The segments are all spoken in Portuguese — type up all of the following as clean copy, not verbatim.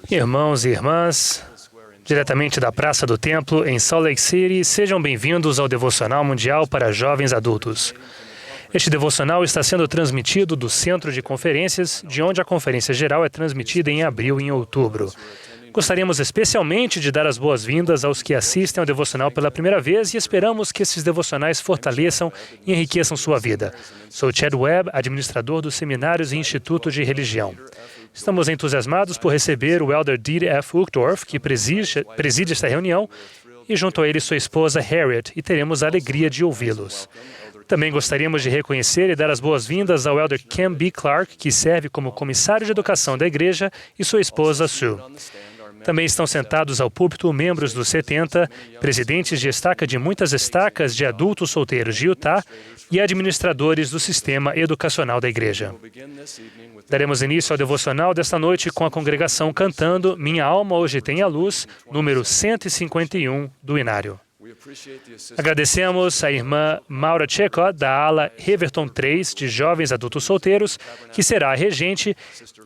Irmãos e irmãs, diretamente da Praça do Templo, em Salt Lake City, sejam bem-vindos ao Devocional Mundial para Jovens Adultos. Este devocional está sendo transmitido do Centro de Conferências, de onde a Conferência Geral é transmitida em abril e em outubro. Gostaríamos especialmente de dar as boas-vindas aos que assistem ao devocional pela primeira vez e esperamos que esses devocionais fortaleçam e enriqueçam sua vida. Sou Chad Webb, administrador dos Seminários e Instituto de Religião. Estamos entusiasmados por receber o Elder Dede F. Uchtdorf, que preside esta reunião, e junto a ele sua esposa Harriet, e teremos a alegria de ouvi-los. Também gostaríamos de reconhecer e dar as boas-vindas ao Elder Ken B. Clark, que serve como comissário de educação da igreja, e sua esposa Sue. Também estão sentados ao púlpito membros dos 70, presidentes de estaca de muitas estacas de adultos solteiros de Utah e administradores do sistema educacional da igreja. Daremos início ao devocional desta noite com a congregação cantando Minha Alma Hoje Tem a Luz, número 151 do Inário. Agradecemos a irmã Maura Checot, da ala Heverton 3, de Jovens Adultos Solteiros, que será a regente,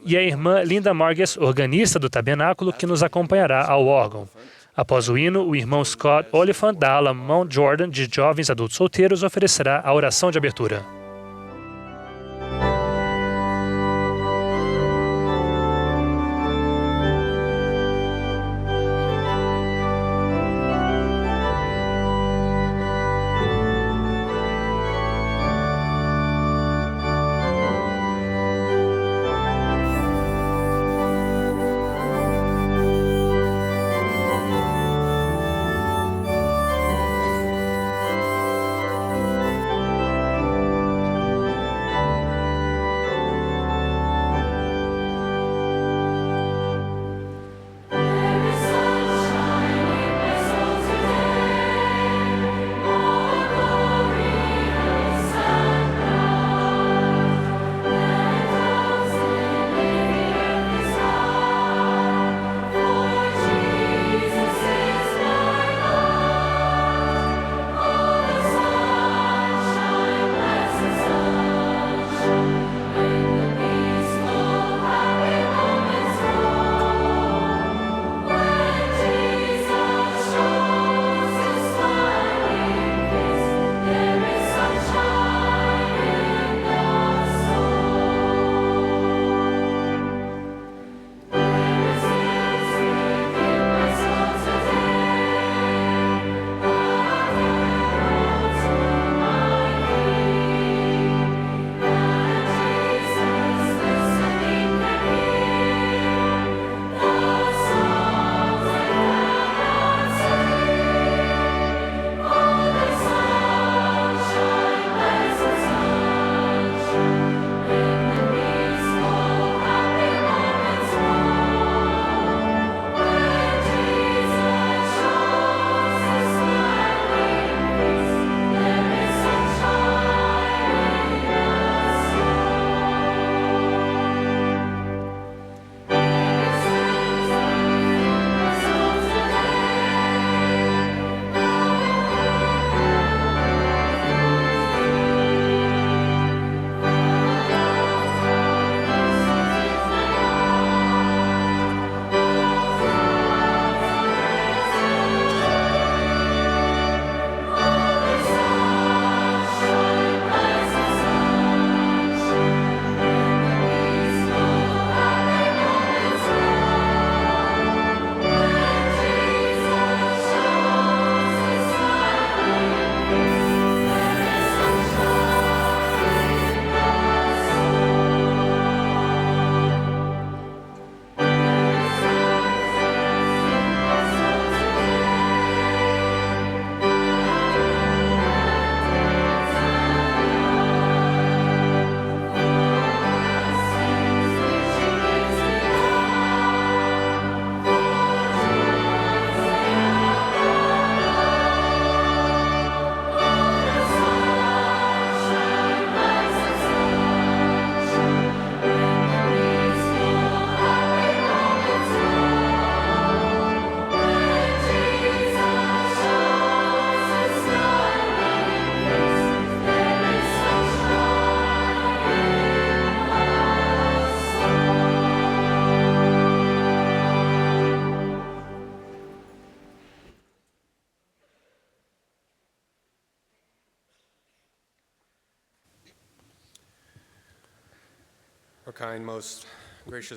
e a irmã Linda Margues, organista do Tabernáculo, que nos acompanhará ao órgão. Após o hino, o irmão Scott Oliphant, da ala Mount Jordan, de Jovens Adultos Solteiros, oferecerá a oração de abertura.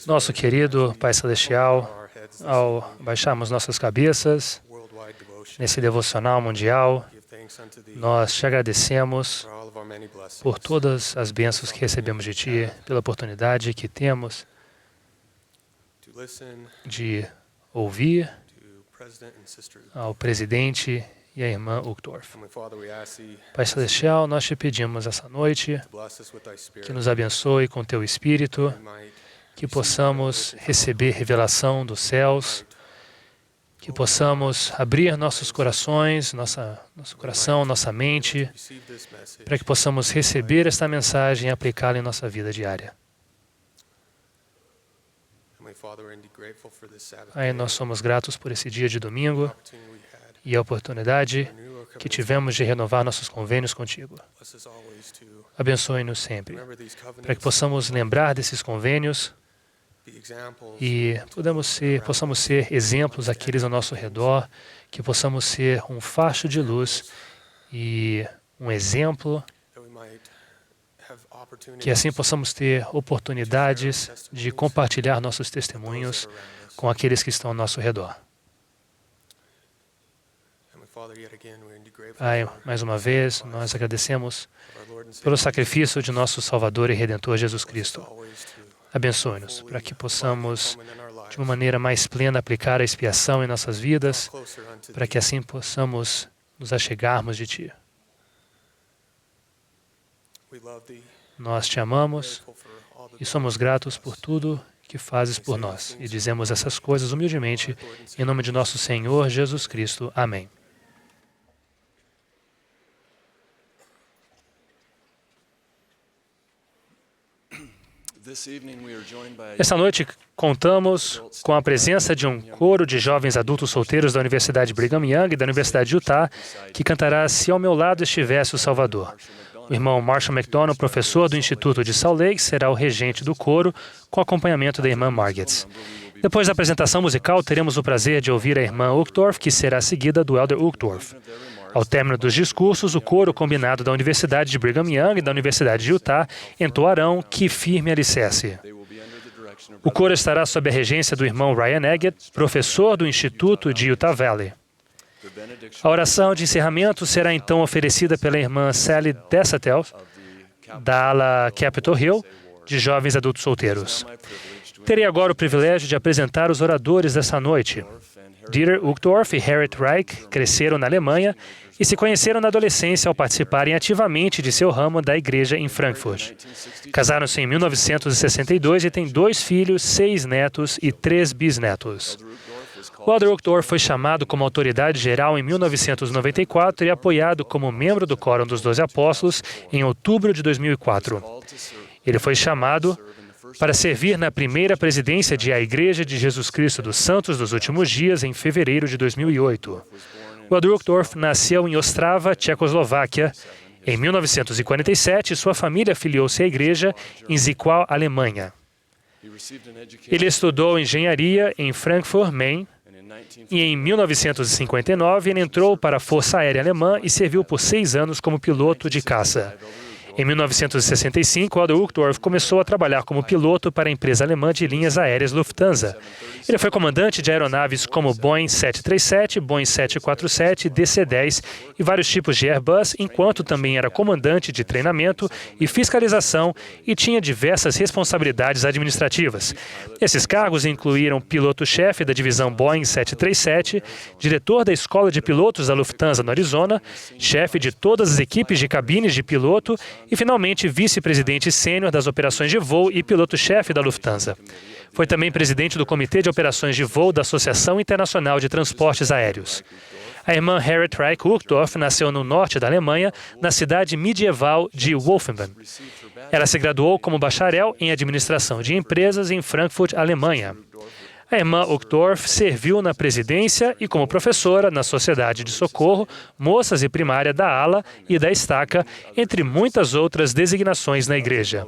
Nosso querido Pai Celestial, ao baixarmos nossas cabeças nesse devocional mundial, nós te agradecemos por todas as bênçãos que recebemos de Ti, pela oportunidade que temos de ouvir ao presidente e à irmã Uchtdorf. Pai Celestial, nós te pedimos essa noite que nos abençoe com Teu Espírito, que possamos receber revelação dos céus, que possamos abrir nossos corações, nosso coração, nossa mente, para que possamos receber esta mensagem e aplicá-la em nossa vida diária. Pai, nós somos gratos por esse dia de domingo e a oportunidade que tivemos de renovar nossos convênios contigo. Abençoe-nos sempre, para que possamos lembrar desses convênios e possamos ser exemplos àqueles ao nosso redor, que possamos ser um facho de luz e um exemplo, que assim possamos ter oportunidades de compartilhar nossos testemunhos com aqueles que estão ao nosso redor. Pai, mais uma vez, nós agradecemos pelo sacrifício de nosso Salvador e Redentor Jesus Cristo. Abençoe-nos para que possamos, de uma maneira mais plena, aplicar a expiação em nossas vidas, para que assim possamos nos achegarmos de Ti. Nós Te amamos e somos gratos por tudo que fazes por nós. E dizemos essas coisas humildemente, em nome de nosso Senhor Jesus Cristo. Amém. Esta noite contamos com a presença de um coro de jovens adultos solteiros da Universidade Brigham Young e da Universidade de Utah, que cantará Se ao Meu Lado Estivesse o Salvador. O irmão Marshall McDonald, professor do Instituto de Salt Lake, será o regente do coro, com acompanhamento da irmã Margaret. Depois da apresentação musical, teremos o prazer de ouvir a irmã Uchtdorf, que será seguida do Elder Uchtdorf. Ao término dos discursos, o coro combinado da Universidade de Brigham Young e da Universidade de Utah entoarão Que Firme Alicerce. O coro estará sob a regência do irmão Ryan Eggett, professor do Instituto de Utah Valley. A oração de encerramento será então oferecida pela irmã Sally Desatel, da ala Capitol Hill, de jovens adultos solteiros. Terei agora o privilégio de apresentar os oradores dessa noite. Dieter Uchtdorf e Harriet Reich cresceram na Alemanha e se conheceram na adolescência ao participarem ativamente de seu ramo da igreja em Frankfurt. Casaram-se em 1962 e têm 2 filhos, 6 netos e 3 bisnetos. O Elder Uchtdorf foi chamado como autoridade geral em 1994 e apoiado como membro do Quórum dos 12 Apóstolos em outubro de 2004. Ele foi chamado para servir na primeira presidência de A Igreja de Jesus Cristo dos Santos dos Últimos Dias em fevereiro de 2008. O Elder Uchtdorf nasceu em Ostrava, Tchecoslováquia. Em 1947, sua família filiou-se à igreja em Zwickau, Alemanha. Ele estudou engenharia em Frankfurt, Main, e em 1959 ele entrou para a Força Aérea Alemã e serviu por 6 anos como piloto de caça. Em 1965, Elder Uchtdorf começou a trabalhar como piloto para a empresa alemã de linhas aéreas Lufthansa. Ele foi comandante de aeronaves como Boeing 737, Boeing 747, DC-10 e vários tipos de Airbus, enquanto também era comandante de treinamento e fiscalização e tinha diversas responsabilidades administrativas. Esses cargos incluíram piloto-chefe da divisão Boeing 737, diretor da Escola de Pilotos da Lufthansa no Arizona, chefe de todas as equipes de cabines de piloto e, finalmente, vice-presidente sênior das operações de voo e piloto-chefe da Lufthansa. Foi também presidente do Comitê de Operações de Voo da Associação Internacional de Transportes Aéreos. A irmã Harriet Reich Uchtdorf nasceu no norte da Alemanha, na cidade medieval de Wolfenbüttel. Ela se graduou como bacharel em Administração de Empresas em Frankfurt, Alemanha. A irmã Uchtdorf serviu na presidência e como professora na Sociedade de Socorro, Moças e Primária da Ala e da Estaca, entre muitas outras designações na igreja.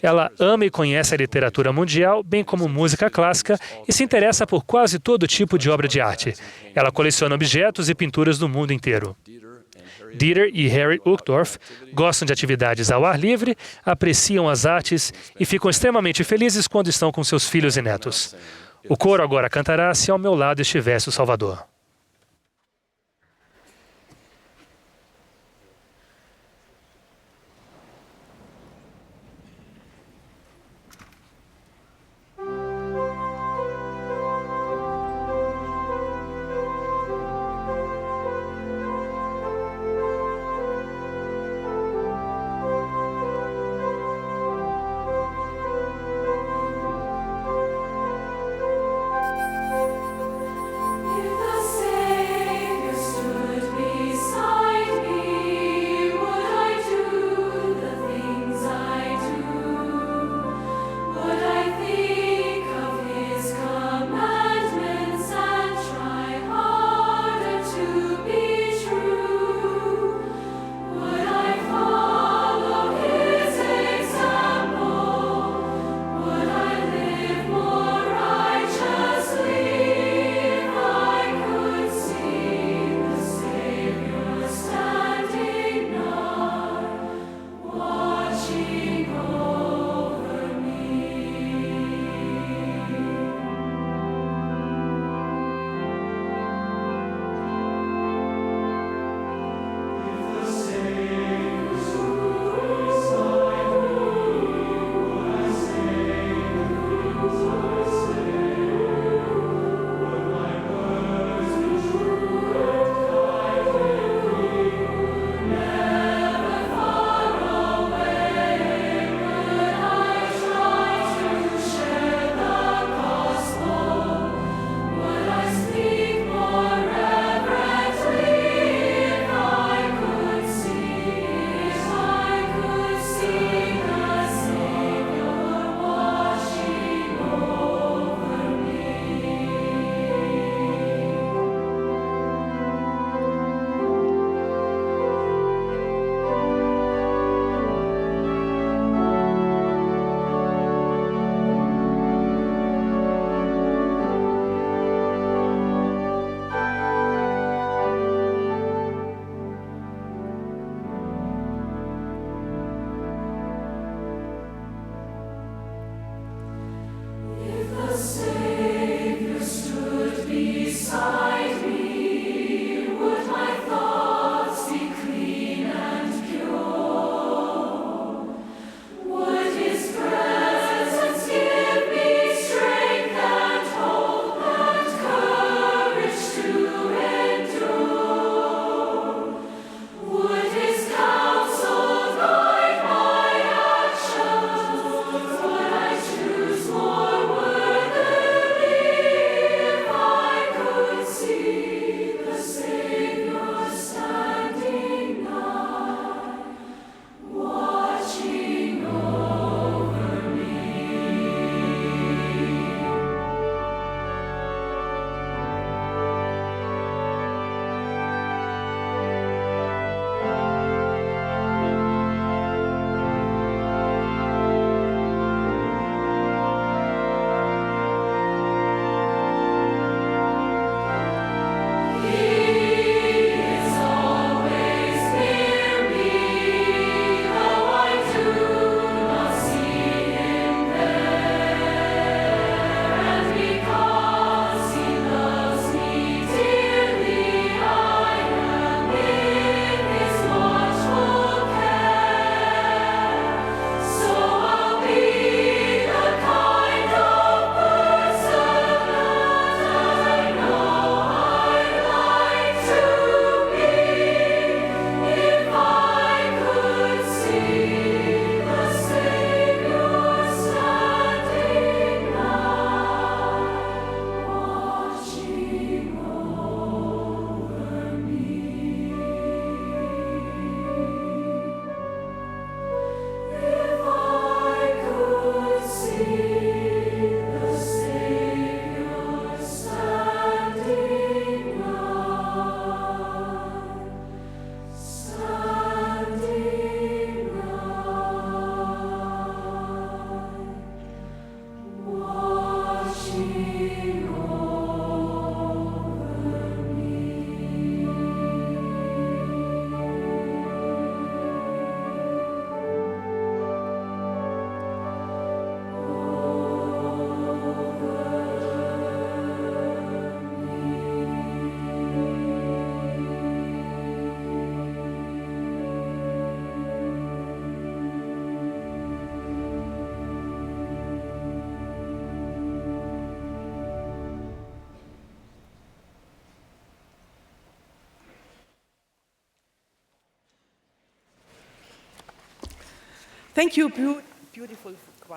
Ela ama e conhece a literatura mundial, bem como música clássica, e se interessa por quase todo tipo de obra de arte. Ela coleciona objetos e pinturas do mundo inteiro. Dieter e Harry Uchtdorf gostam de atividades ao ar livre, apreciam as artes e ficam extremamente felizes quando estão com seus filhos e netos. O coro agora cantará Se ao Meu Lado Estivesse o Salvador. If the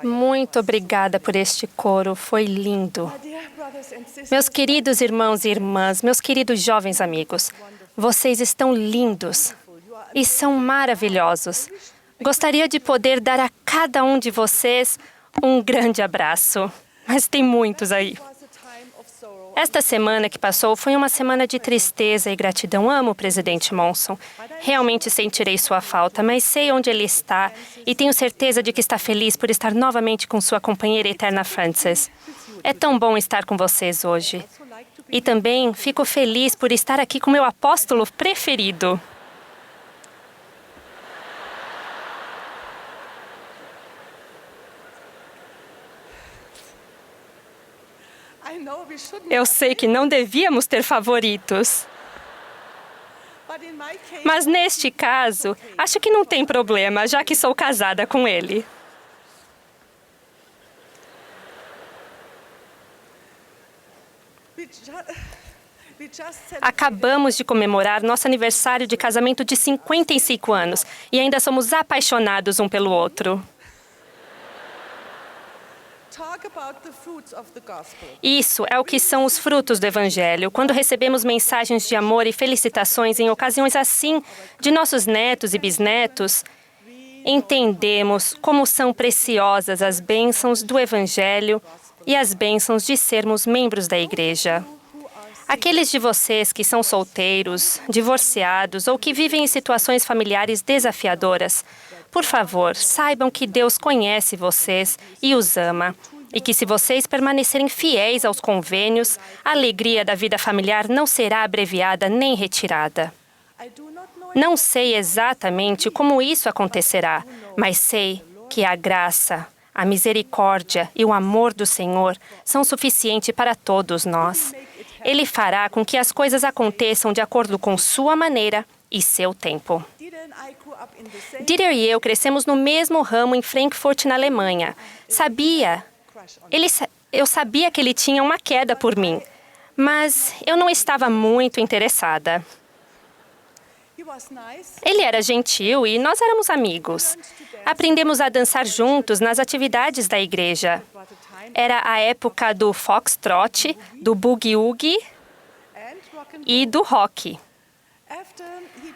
Muito obrigada por este coro, foi lindo. Meus queridos irmãos e irmãs, meus queridos jovens amigos, vocês estão lindos e são maravilhosos. Gostaria de poder dar a cada um de vocês um grande abraço, mas tem muitos aí. Esta semana que passou foi uma semana de tristeza e gratidão. Amo o presidente Monson. Realmente sentirei sua falta, mas sei onde ele está e tenho certeza de que está feliz por estar novamente com sua companheira eterna Frances. É tão bom estar com vocês hoje. E também fico feliz por estar aqui com meu apóstolo preferido. Eu sei que não devíamos ter favoritos. Mas neste caso, acho que não tem problema, já que sou casada com ele. Acabamos de comemorar nosso aniversário de casamento de 55 anos e ainda somos apaixonados um pelo outro. Isso é o que são os frutos do Evangelho. Quando recebemos mensagens de amor e felicitações em ocasiões assim de nossos netos e bisnetos, entendemos como são preciosas as bênçãos do Evangelho e as bênçãos de sermos membros da Igreja. Aqueles de vocês que são solteiros, divorciados ou que vivem em situações familiares desafiadoras, por favor, saibam que Deus conhece vocês e os ama, e que se vocês permanecerem fiéis aos convênios, a alegria da vida familiar não será abreviada nem retirada. Não sei exatamente como isso acontecerá, mas sei que a graça, a misericórdia e o amor do Senhor são suficientes para todos nós. Ele fará com que as coisas aconteçam de acordo com sua maneira e seu tempo. Dieter e eu crescemos no mesmo ramo em Frankfurt, na Alemanha. Eu sabia que ele tinha uma queda por mim, mas eu não estava muito interessada. Ele era gentil e nós éramos amigos. Aprendemos a dançar juntos nas atividades da igreja. Era a época do foxtrot, do boogie-woogie e do rock.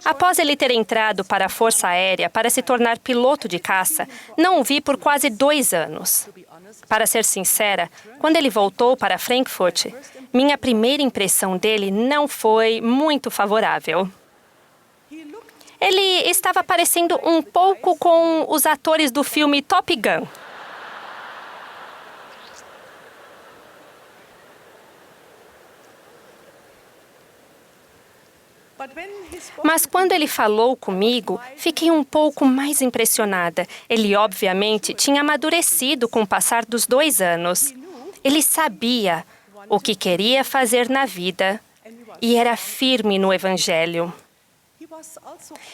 Após ele ter entrado para a Força Aérea para se tornar piloto de caça, não o vi por quase 2 anos. Para ser sincera, quando ele voltou para Frankfurt, minha primeira impressão dele não foi muito favorável. Ele estava parecendo um pouco com os atores do filme Top Gun. Mas quando ele falou comigo, fiquei um pouco mais impressionada. Ele, obviamente, tinha amadurecido com o passar dos 2 anos. Ele sabia o que queria fazer na vida e era firme no Evangelho.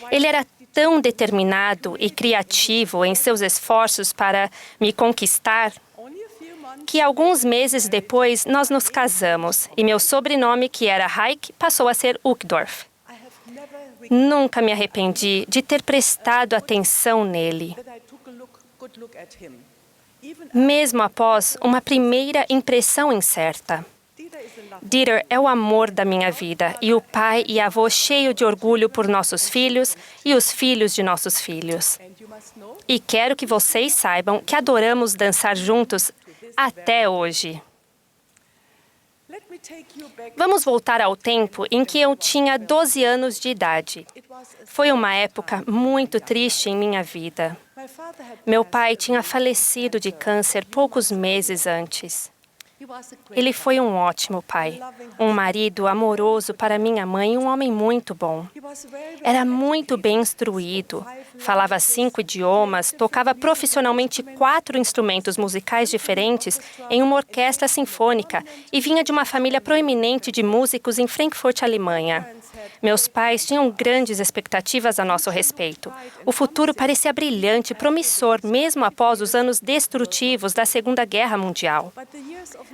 Ele era tão determinado e criativo em seus esforços para me conquistar que alguns meses depois nós nos casamos e meu sobrenome, que era Reich, passou a ser Uchtdorf. Nunca me arrependi de ter prestado atenção nele, mesmo após uma primeira impressão incerta. Dieter é o amor da minha vida e o pai e avô cheio de orgulho por nossos filhos e os filhos de nossos filhos. E quero que vocês saibam que adoramos dançar juntos até hoje. Vamos voltar ao tempo em que eu tinha 12 anos de idade. Foi uma época muito triste em minha vida. Meu pai tinha falecido de câncer poucos meses antes. Ele foi um ótimo pai, um marido amoroso para minha mãe e um homem muito bom. Era muito bem instruído, falava 5 idiomas, tocava profissionalmente 4 instrumentos musicais diferentes em uma orquestra sinfônica e vinha de uma família proeminente de músicos em Frankfurt, Alemanha. Meus pais tinham grandes expectativas a nosso respeito. O futuro parecia brilhante e promissor, mesmo após os anos destrutivos da Segunda Guerra Mundial.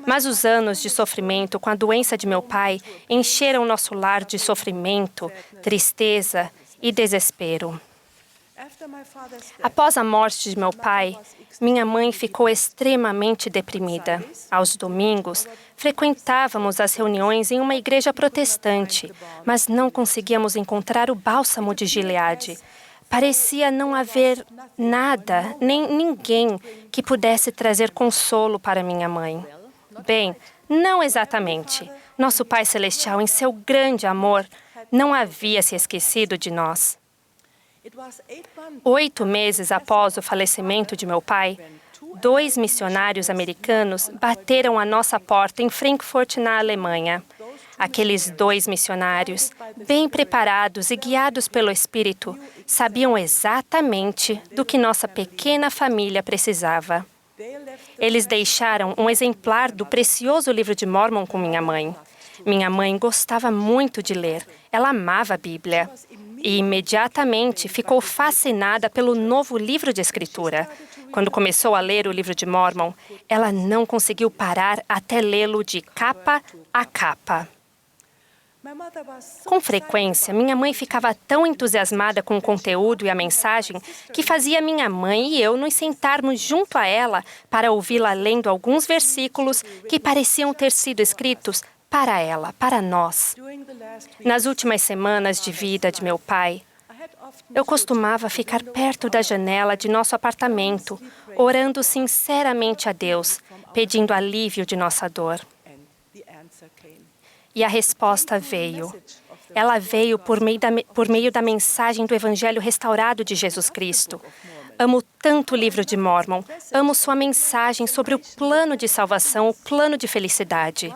Mas os anos de sofrimento com a doença de meu pai encheram nosso lar de sofrimento, tristeza e desespero. Após a morte de meu pai, minha mãe ficou extremamente deprimida. Aos domingos, frequentávamos as reuniões em uma igreja protestante, mas não conseguíamos encontrar o bálsamo de Gileade. Parecia não haver nada, nem ninguém que pudesse trazer consolo para minha mãe. Bem, não exatamente. Nosso Pai Celestial, em seu grande amor, não havia se esquecido de nós. 8 meses após o falecimento de meu pai, 2 missionários americanos bateram à nossa porta em Frankfurt, na Alemanha. Aqueles 2 missionários, bem preparados e guiados pelo Espírito, sabiam exatamente do que nossa pequena família precisava. Eles deixaram um exemplar do precioso livro de Mórmon com minha mãe. Minha mãe gostava muito de ler. Ela amava a Bíblia. E imediatamente ficou fascinada pelo novo livro de escritura. Quando começou a ler o livro de Mórmon, ela não conseguiu parar até lê-lo de capa a capa. Com frequência, minha mãe ficava tão entusiasmada com o conteúdo e a mensagem que fazia minha mãe e eu nos sentarmos junto a ela para ouvi-la lendo alguns versículos que pareciam ter sido escritos para ela, para nós. Nas últimas semanas de vida de meu pai, eu costumava ficar perto da janela de nosso apartamento, orando sinceramente a Deus, pedindo alívio de nossa dor. E a resposta veio. Ela veio por meio da mensagem do Evangelho restaurado de Jesus Cristo. Amo tanto o livro de Mórmon, amo sua mensagem sobre o plano de salvação, o plano de felicidade.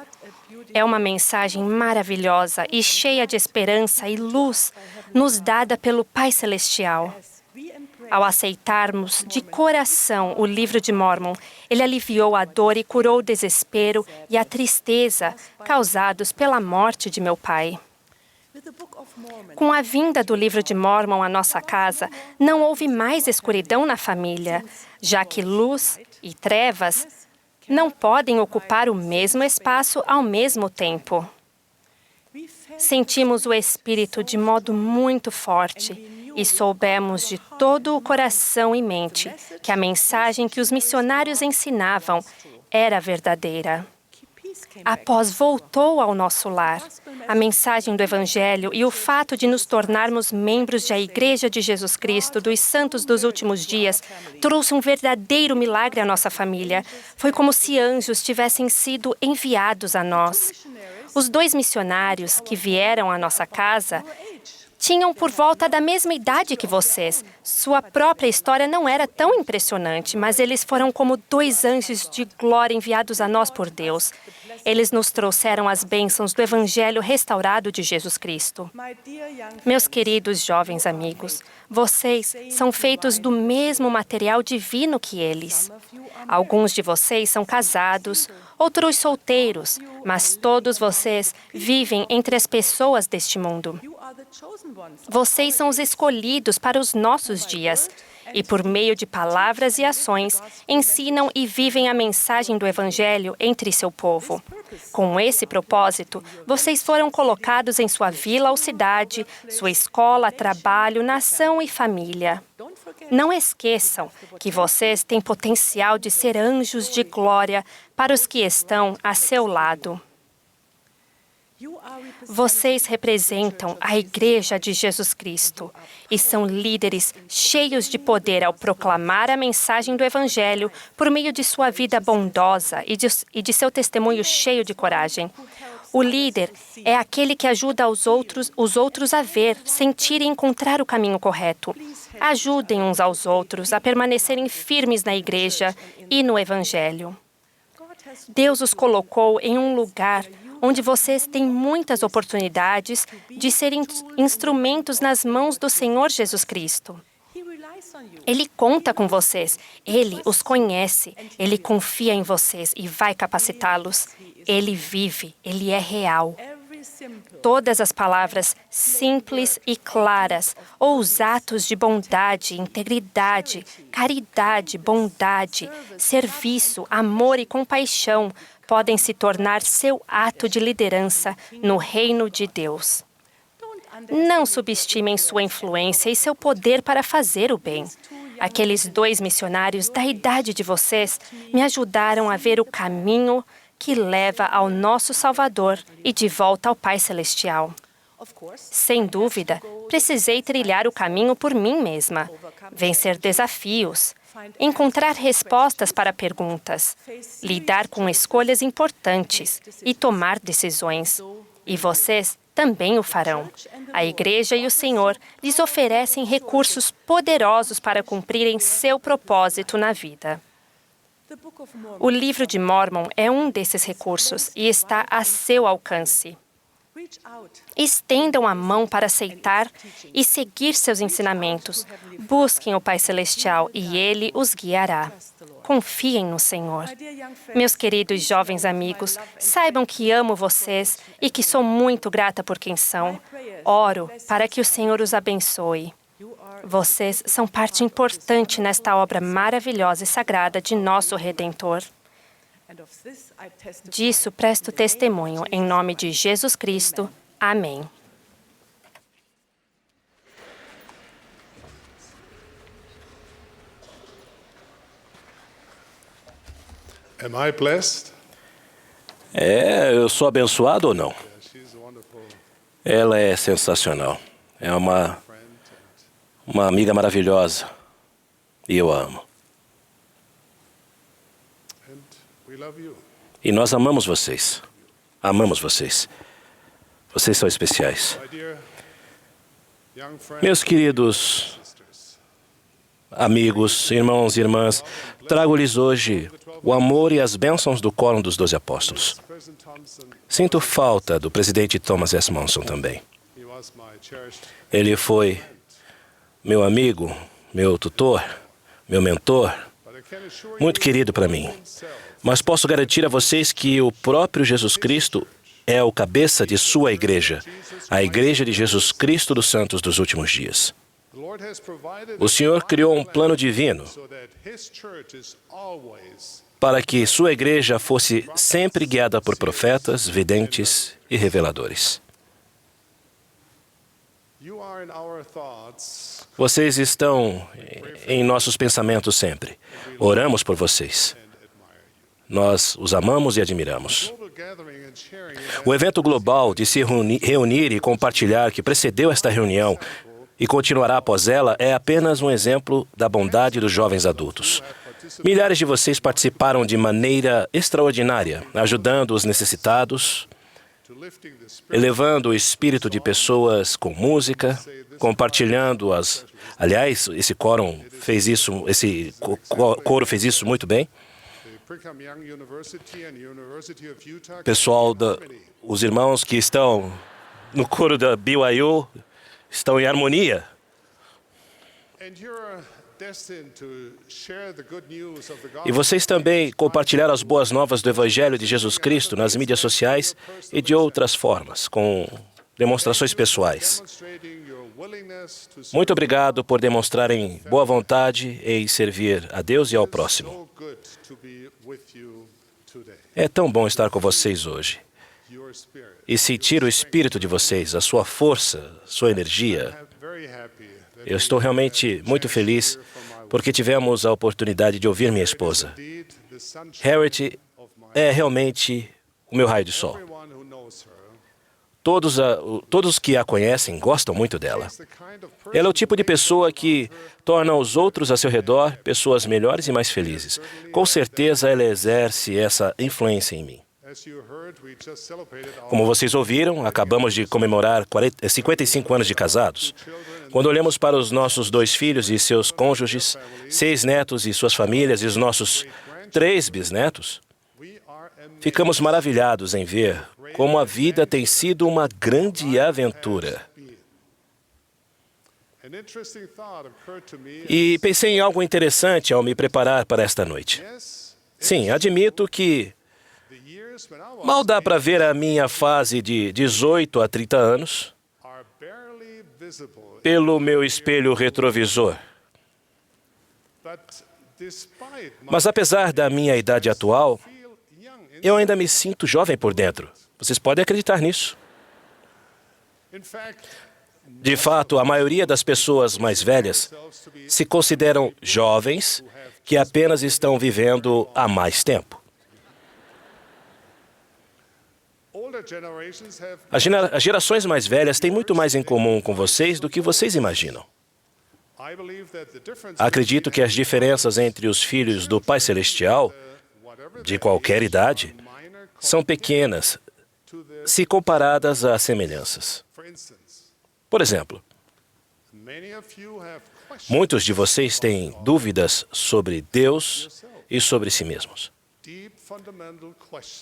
É uma mensagem maravilhosa e cheia de esperança e luz, nos dada pelo Pai Celestial. Ao aceitarmos de coração o livro de Mórmon, ele aliviou a dor e curou o desespero e a tristeza causados pela morte de meu pai. Com a vinda do livro de Mórmon à nossa casa, não houve mais escuridão na família, já que luz e trevas não podem ocupar o mesmo espaço ao mesmo tempo. Sentimos o Espírito de modo muito forte e soubemos de todo o coração e mente que a mensagem que os missionários ensinavam era verdadeira. A paz voltou ao nosso lar. A mensagem do Evangelho e o fato de nos tornarmos membros da Igreja de Jesus Cristo dos Santos dos Últimos Dias trouxe um verdadeiro milagre à nossa família. Foi como se anjos tivessem sido enviados a nós. Os 2 missionários que vieram à nossa casa tinham por volta da mesma idade que vocês. Sua própria história não era tão impressionante, mas eles foram como 2 anjos de glória enviados a nós por Deus. Eles nos trouxeram as bênçãos do Evangelho restaurado de Jesus Cristo. Meus queridos jovens amigos, vocês são feitos do mesmo material divino que eles. Alguns de vocês são casados, outros solteiros, mas todos vocês vivem entre as pessoas deste mundo. Vocês são os escolhidos para os nossos dias e, por meio de palavras e ações, ensinam e vivem a mensagem do Evangelho entre seu povo. Com esse propósito, vocês foram colocados em sua vila ou cidade, sua escola, trabalho, nação e família. Não esqueçam que vocês têm potencial de ser anjos de glória para os que estão a seu lado. Vocês representam a Igreja de Jesus Cristo e são líderes cheios de poder ao proclamar a mensagem do Evangelho por meio de sua vida bondosa e de seu testemunho cheio de coragem. O líder é aquele que ajuda os outros a ver, sentir e encontrar o caminho correto. Ajudem uns aos outros a permanecerem firmes na Igreja e no Evangelho. Deus os colocou em um lugar onde vocês têm muitas oportunidades de serem instrumentos nas mãos do Senhor Jesus Cristo. Ele conta com vocês, Ele os conhece, Ele confia em vocês e vai capacitá-los. Ele vive, Ele é real. Todas as palavras simples e claras, ou os atos de bondade, integridade, caridade, bondade, serviço, amor e compaixão podem se tornar seu ato de liderança no reino de Deus. Não subestimem sua influência e seu poder para fazer o bem. Aqueles 2 missionários da idade de vocês me ajudaram a ver o caminho que leva ao nosso Salvador e de volta ao Pai Celestial. Sem dúvida, precisei trilhar o caminho por mim mesma, vencer desafios, encontrar respostas para perguntas, lidar com escolhas importantes e tomar decisões. E vocês também o farão. A Igreja e o Senhor lhes oferecem recursos poderosos para cumprirem seu propósito na vida. O Livro de Mórmon é um desses recursos e está a seu alcance. Estendam a mão para aceitar e seguir seus ensinamentos. Busquem o Pai Celestial e Ele os guiará. Confiem no Senhor. Meus queridos jovens amigos, saibam que amo vocês e que sou muito grata por quem são. Oro para que o Senhor os abençoe. Vocês são parte importante nesta obra maravilhosa e sagrada de nosso Redentor. Disso presto testemunho em nome de Jesus Cristo. Amém. Am I blessed? Eu sou abençoado ou não? Ela é sensacional. É uma amiga maravilhosa. E eu a amo. E nós amamos vocês. Amamos vocês. Vocês são especiais. Meus queridos amigos, irmãos e irmãs, trago-lhes hoje o amor e as bênçãos do Quórum dos 12 Apóstolos. Sinto falta do presidente Thomas S. Monson também. Ele foi meu amigo, meu tutor, meu mentor, muito querido para mim. Mas posso garantir a vocês que o próprio Jesus Cristo é o cabeça de sua igreja, a Igreja de Jesus Cristo dos Santos dos Últimos Dias. O Senhor criou um plano divino para que sua igreja fosse sempre guiada por profetas, videntes e reveladores. Vocês estão em nossos pensamentos sempre. Oramos por vocês. Nós os amamos e admiramos. O evento global de se reunir e compartilhar que precedeu esta reunião e continuará após ela é apenas um exemplo da bondade dos jovens adultos. Milhares de vocês participaram de maneira extraordinária, ajudando os necessitados, elevando o espírito de pessoas com música, compartilhando as... Aliás, esse coro fez isso muito bem. Pessoal, os irmãos que estão no coro da BYU estão em harmonia. E vocês também compartilharam as boas novas do Evangelho de Jesus Cristo nas mídias sociais e de outras formas, com demonstrações pessoais. Muito obrigado por demonstrarem boa vontade em servir a Deus e ao próximo. É tão bom estar com vocês hoje e sentir o espírito de vocês, a sua força, sua energia. Eu estou realmente muito feliz porque tivemos a oportunidade de ouvir minha esposa. Harriet é realmente o meu raio de sol. Todos que a conhecem gostam muito dela. Ela é o tipo de pessoa que torna os outros a seu redor pessoas melhores e mais felizes. Com certeza ela exerce essa influência em mim. Como vocês ouviram, acabamos de comemorar 55 anos de casados. Quando olhamos para os nossos 2 filhos e seus cônjuges, 6 netos e suas famílias e os nossos 3 bisnetos, ficamos maravilhados em ver como a vida tem sido uma grande aventura. E pensei em algo interessante ao me preparar para esta noite. Sim, admito que mal dá para ver a minha fase de 18 a 30 anos pelo meu espelho retrovisor. Mas apesar da minha idade atual, eu ainda me sinto jovem por dentro. Vocês podem acreditar nisso. De fato, a maioria das pessoas mais velhas se consideram jovens que apenas estão vivendo há mais tempo. As gerações mais velhas têm muito mais em comum com vocês do que vocês imaginam. Acredito que as diferenças entre os filhos do Pai Celestial, de qualquer idade, são pequenas se comparadas às semelhanças. Por exemplo, muitos de vocês têm dúvidas sobre Deus e sobre si mesmos.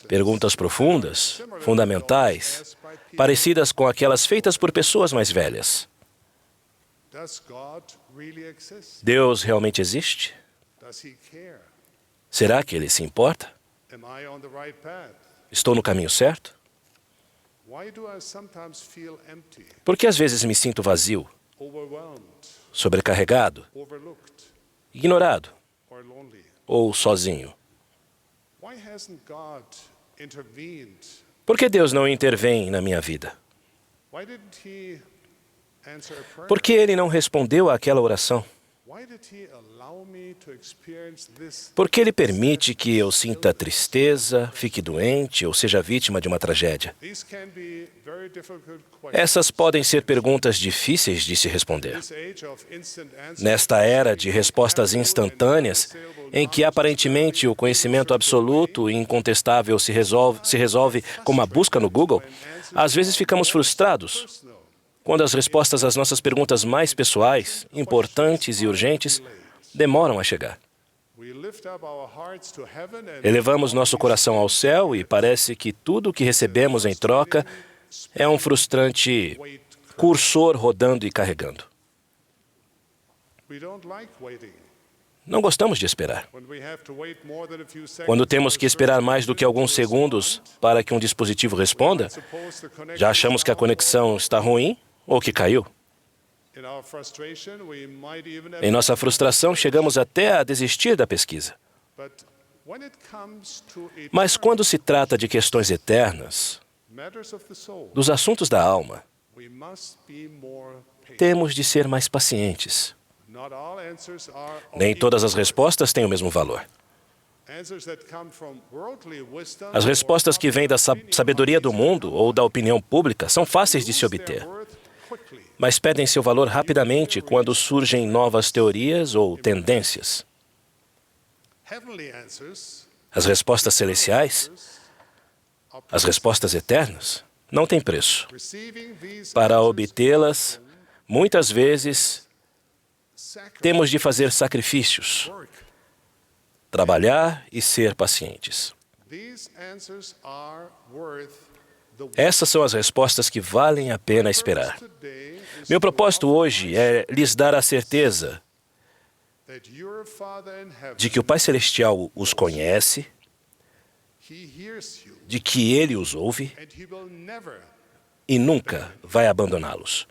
Perguntas profundas, fundamentais, parecidas com aquelas feitas por pessoas mais velhas. Deus realmente existe? Será que Ele se importa? Estou no caminho certo? Por que às vezes me sinto vazio, sobrecarregado, ignorado ou sozinho? Por que Deus não intervém na minha vida? Por que Ele não respondeu àquela oração? Por que Ele permite que eu sinta tristeza, fique doente ou seja vítima de uma tragédia? Essas podem ser perguntas difíceis de se responder. Nesta era de respostas instantâneas, em que aparentemente o conhecimento absoluto e incontestável se resolve com uma busca no Google, às vezes ficamos frustrados quando as respostas às nossas perguntas mais pessoais, importantes e urgentes demoram a chegar. Elevamos nosso coração ao céu e parece que tudo o que recebemos em troca é um frustrante cursor rodando e carregando. Não gostamos de esperar. Quando temos que esperar mais do que alguns segundos para que um dispositivo responda, já achamos que a conexão está ruim ou que caiu. Em nossa frustração, chegamos até a desistir da pesquisa. Mas quando se trata de questões eternas, dos assuntos da alma, temos de ser mais pacientes. Nem todas as respostas têm o mesmo valor. As respostas que vêm da sabedoria do mundo ou da opinião pública são fáceis de se obter, mas perdem seu valor rapidamente quando surgem novas teorias ou tendências. As respostas celestiais, as respostas eternas, não têm preço. Para obtê-las, muitas vezes, temos de fazer sacrifícios, trabalhar e ser pacientes. Essas são as respostas que valem a pena esperar. Meu propósito hoje é lhes dar a certeza de que o Pai Celestial os conhece, de que Ele os ouve e nunca vai abandoná-los.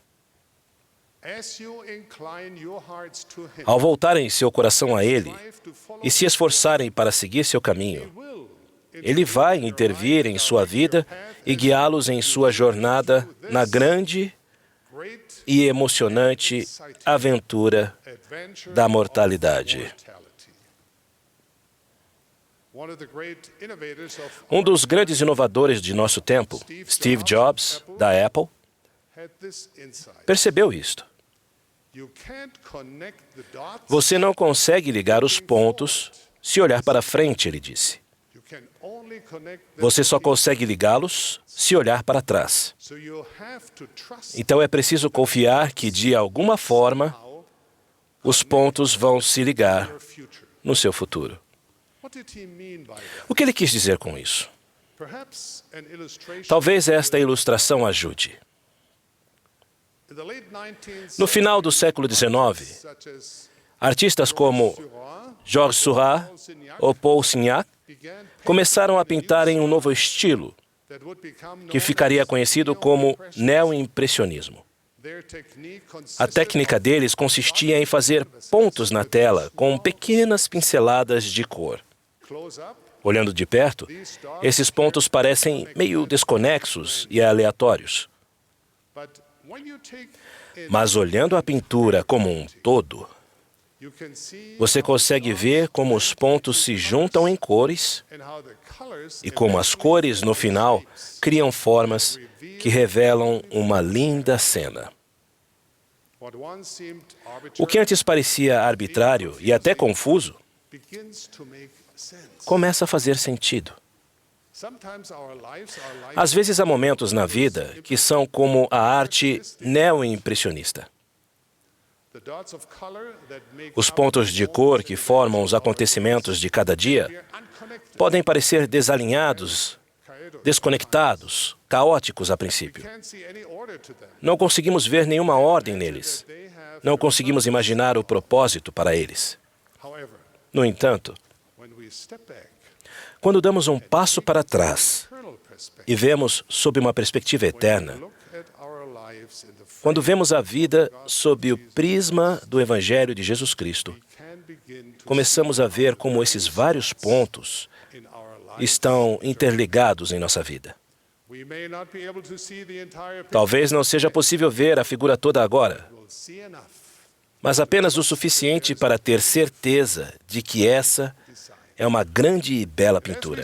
Ao voltarem seu coração a Ele e se esforçarem para seguir seu caminho, Ele vai intervir em sua vida e guiá-los em sua jornada na grande e emocionante aventura da mortalidade. Um dos grandes inovadores de nosso tempo, Steve Jobs, da Apple, percebeu isto. Você não consegue ligar os pontos se olhar para frente, ele disse. Você só consegue ligá-los se olhar para trás. Então é preciso confiar que, de alguma forma, os pontos vão se ligar no seu futuro. O que ele quis dizer com isso? Talvez esta ilustração ajude. No final do século XIX, artistas como Georges Seurat ou Paul Signac começaram a pintar em um novo estilo, que ficaria conhecido como neo-impressionismo. A técnica deles consistia em fazer pontos na tela com pequenas pinceladas de cor. Olhando de perto, esses pontos parecem meio desconexos e aleatórios. Mas olhando a pintura como um todo, você consegue ver como os pontos se juntam em cores e como as cores, no final, criam formas que revelam uma linda cena. O que antes parecia arbitrário e até confuso, começa a fazer sentido. Às vezes há momentos na vida que são como a arte neo-impressionista. Os pontos de cor que formam os acontecimentos de cada dia podem parecer desalinhados, desconectados, caóticos a princípio. Não conseguimos ver nenhuma ordem neles. Não conseguimos imaginar o propósito para eles. No entanto, quando damos um passo para trás e vemos sob uma perspectiva eterna, quando vemos a vida sob o prisma do Evangelho de Jesus Cristo, começamos a ver como esses vários pontos estão interligados em nossa vida. Talvez não seja possível ver a figura toda agora, mas apenas o suficiente para ter certeza de que essa é uma grande e bela pintura.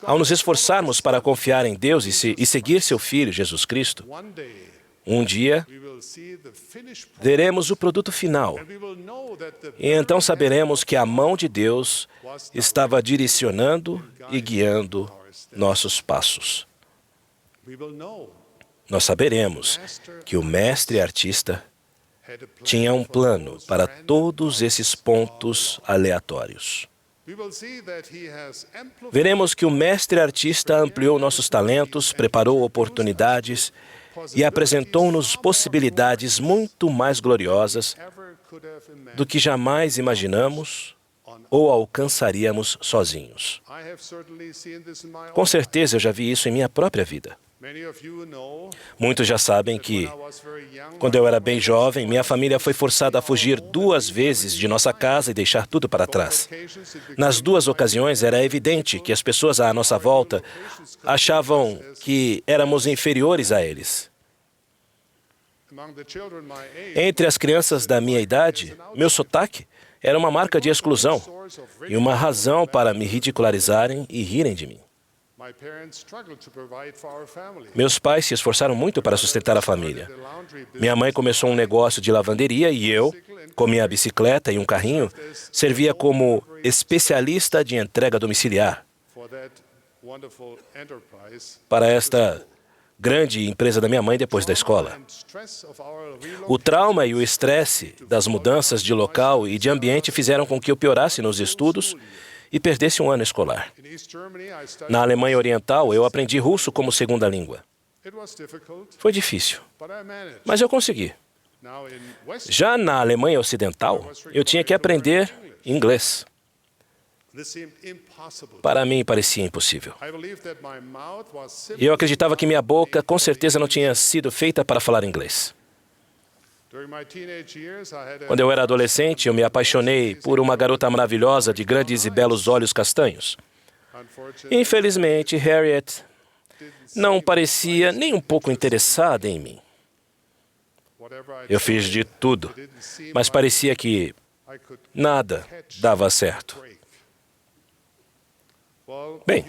Ao nos esforçarmos para confiar em Deus e seguir seu Filho, Jesus Cristo, um dia veremos o produto final e então saberemos que a mão de Deus estava direcionando e guiando nossos passos. Nós saberemos que o mestre artista tinha um plano para todos esses pontos aleatórios. Veremos que o mestre artista ampliou nossos talentos, preparou oportunidades e apresentou-nos possibilidades muito mais gloriosas do que jamais imaginamos ou alcançaríamos sozinhos. Com certeza eu já vi isso em minha própria vida. Muitos já sabem que, quando eu era bem jovem, minha família foi forçada a fugir 2 vezes de nossa casa e deixar tudo para trás. Nas 2 ocasiões, era evidente que as pessoas à nossa volta achavam que éramos inferiores a eles. Entre as crianças da minha idade, meu sotaque era uma marca de exclusão e uma razão para me ridicularizarem e rirem de mim. Meus pais se esforçaram muito para sustentar a família. Minha mãe começou um negócio de lavanderia e eu, com minha bicicleta e um carrinho, servia como especialista de entrega domiciliar para esta grande empresa da minha mãe depois da escola. O trauma e o estresse das mudanças de local e de ambiente fizeram com que eu piorasse nos estudos e perdesse um ano escolar. Na Alemanha Oriental, eu aprendi russo como segunda língua. Foi difícil, mas eu consegui. Já na Alemanha Ocidental, eu tinha que aprender inglês. Para mim, parecia impossível. E eu acreditava que minha boca, com certeza, não tinha sido feita para falar inglês. Quando eu era adolescente, eu me apaixonei por uma garota maravilhosa de grandes e belos olhos castanhos. Infelizmente, Harriet não parecia nem um pouco interessada em mim. Eu fiz de tudo, mas parecia que nada dava certo. Bem,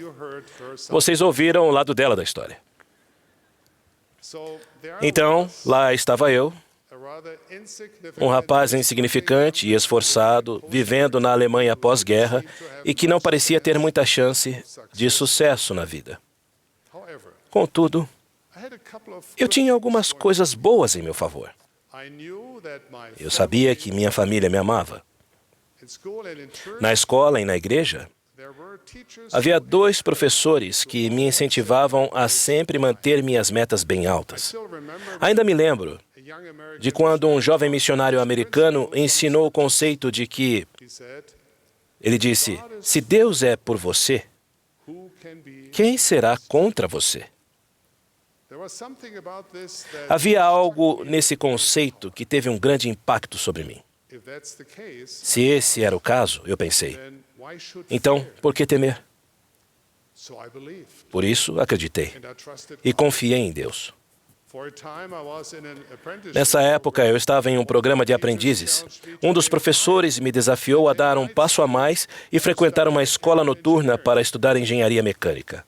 vocês ouviram o lado dela da história. Então, lá estava eu, um rapaz insignificante e esforçado, vivendo na Alemanha pós-guerra e que não parecia ter muita chance de sucesso na vida. Contudo, eu tinha algumas coisas boas em meu favor. Eu sabia que minha família me amava. Na escola e na igreja, havia 2 professores que me incentivavam a sempre manter minhas metas bem altas. Ainda me lembro de quando um jovem missionário americano ensinou o conceito de que, ele disse, se Deus é por você, quem será contra você? Havia algo nesse conceito que teve um grande impacto sobre mim. Se esse era o caso, eu pensei, então, por que temer? Por isso, acreditei e confiei em Deus. Nessa época, eu estava em um programa de aprendizes. Um dos professores me desafiou a dar um passo a mais e frequentar uma escola noturna para estudar engenharia mecânica.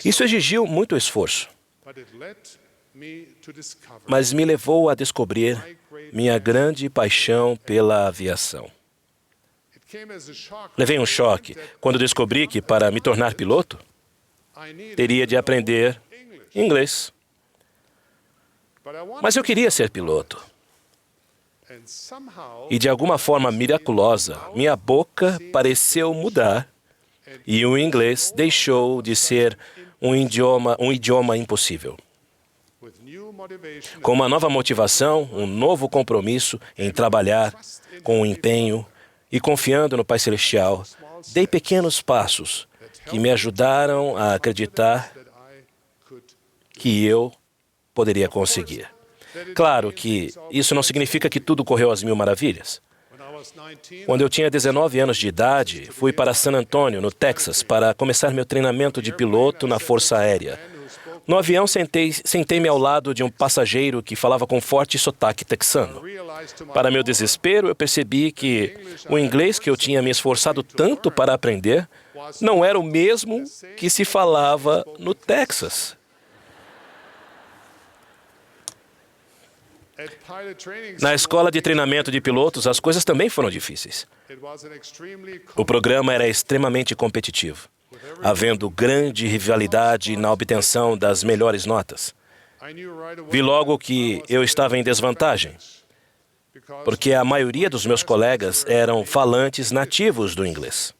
Isso exigiu muito esforço, mas me levou a descobrir minha grande paixão pela aviação. Levei um choque quando descobri que, para me tornar piloto, teria de aprender inglês. Mas eu queria ser piloto. E de alguma forma miraculosa, minha boca pareceu mudar e o inglês deixou de ser um idioma impossível. Com uma nova motivação, um novo compromisso em trabalhar com empenho e confiando no Pai Celestial, dei pequenos passos que me ajudaram a acreditar que eu poderia conseguir. Claro que isso não significa que tudo correu às mil maravilhas. Quando eu tinha 19 anos de idade, fui para San Antonio, no Texas, para começar meu treinamento de piloto na Força Aérea. No avião, sentei-me ao lado de um passageiro que falava com forte sotaque texano. Para meu desespero, eu percebi que o inglês que eu tinha me esforçado tanto para aprender não era o mesmo que se falava no Texas. Na escola de treinamento de pilotos, as coisas também foram difíceis. O programa era extremamente competitivo, havendo grande rivalidade na obtenção das melhores notas. Vi logo que eu estava em desvantagem, porque a maioria dos meus colegas eram falantes nativos do inglês.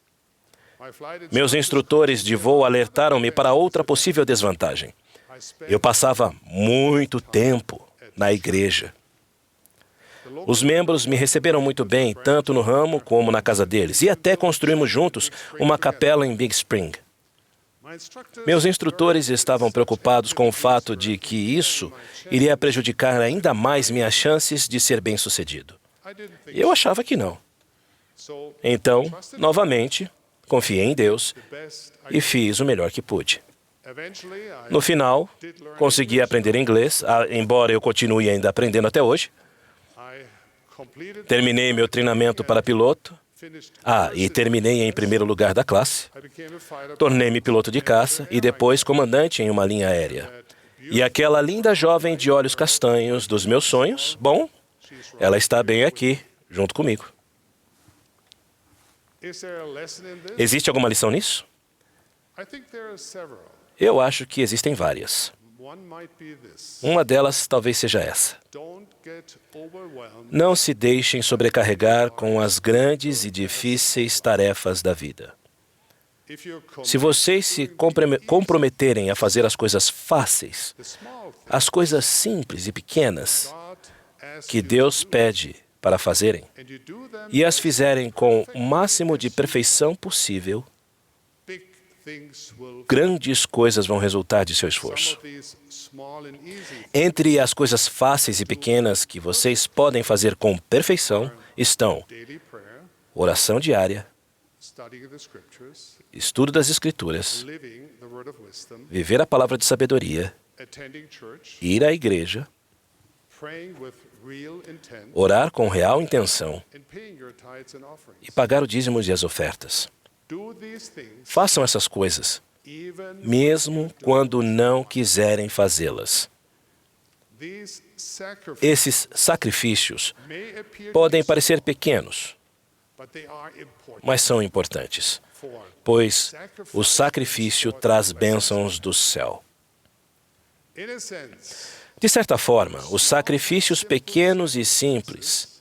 Meus instrutores de voo alertaram-me para outra possível desvantagem. Eu passava muito tempo na igreja. Os membros me receberam muito bem, tanto no ramo como na casa deles, e até construímos juntos uma capela em Big Spring. Meus instrutores estavam preocupados com o fato de que isso iria prejudicar ainda mais minhas chances de ser bem-sucedido. Eu achava que não. Então, novamente, confiei em Deus e fiz o melhor que pude. No final, consegui aprender inglês, embora eu continue ainda aprendendo até hoje. Terminei meu treinamento para piloto. E terminei em primeiro lugar da classe. Tornei-me piloto de caça e depois comandante em uma linha aérea. E aquela linda jovem de olhos castanhos dos meus sonhos, bom, ela está bem aqui, junto comigo. Existe alguma lição nisso? Eu acho que existem várias. Uma delas talvez seja essa. Não se deixem sobrecarregar com as grandes e difíceis tarefas da vida. Se vocês se comprometerem a fazer as coisas fáceis, as coisas simples e pequenas que Deus pede para fazerem, e as fizerem com o máximo de perfeição possível, grandes coisas vão resultar de seu esforço. Entre as coisas fáceis e pequenas que vocês podem fazer com perfeição estão oração diária, estudo das Escrituras, viver a palavra de sabedoria, ir à igreja, orar com real intenção e pagar o dízimo e as ofertas. Façam essas coisas, mesmo quando não quiserem fazê-las. Esses sacrifícios podem parecer pequenos, mas são importantes, pois o sacrifício traz bênçãos do céu. De certa forma, os sacrifícios pequenos e simples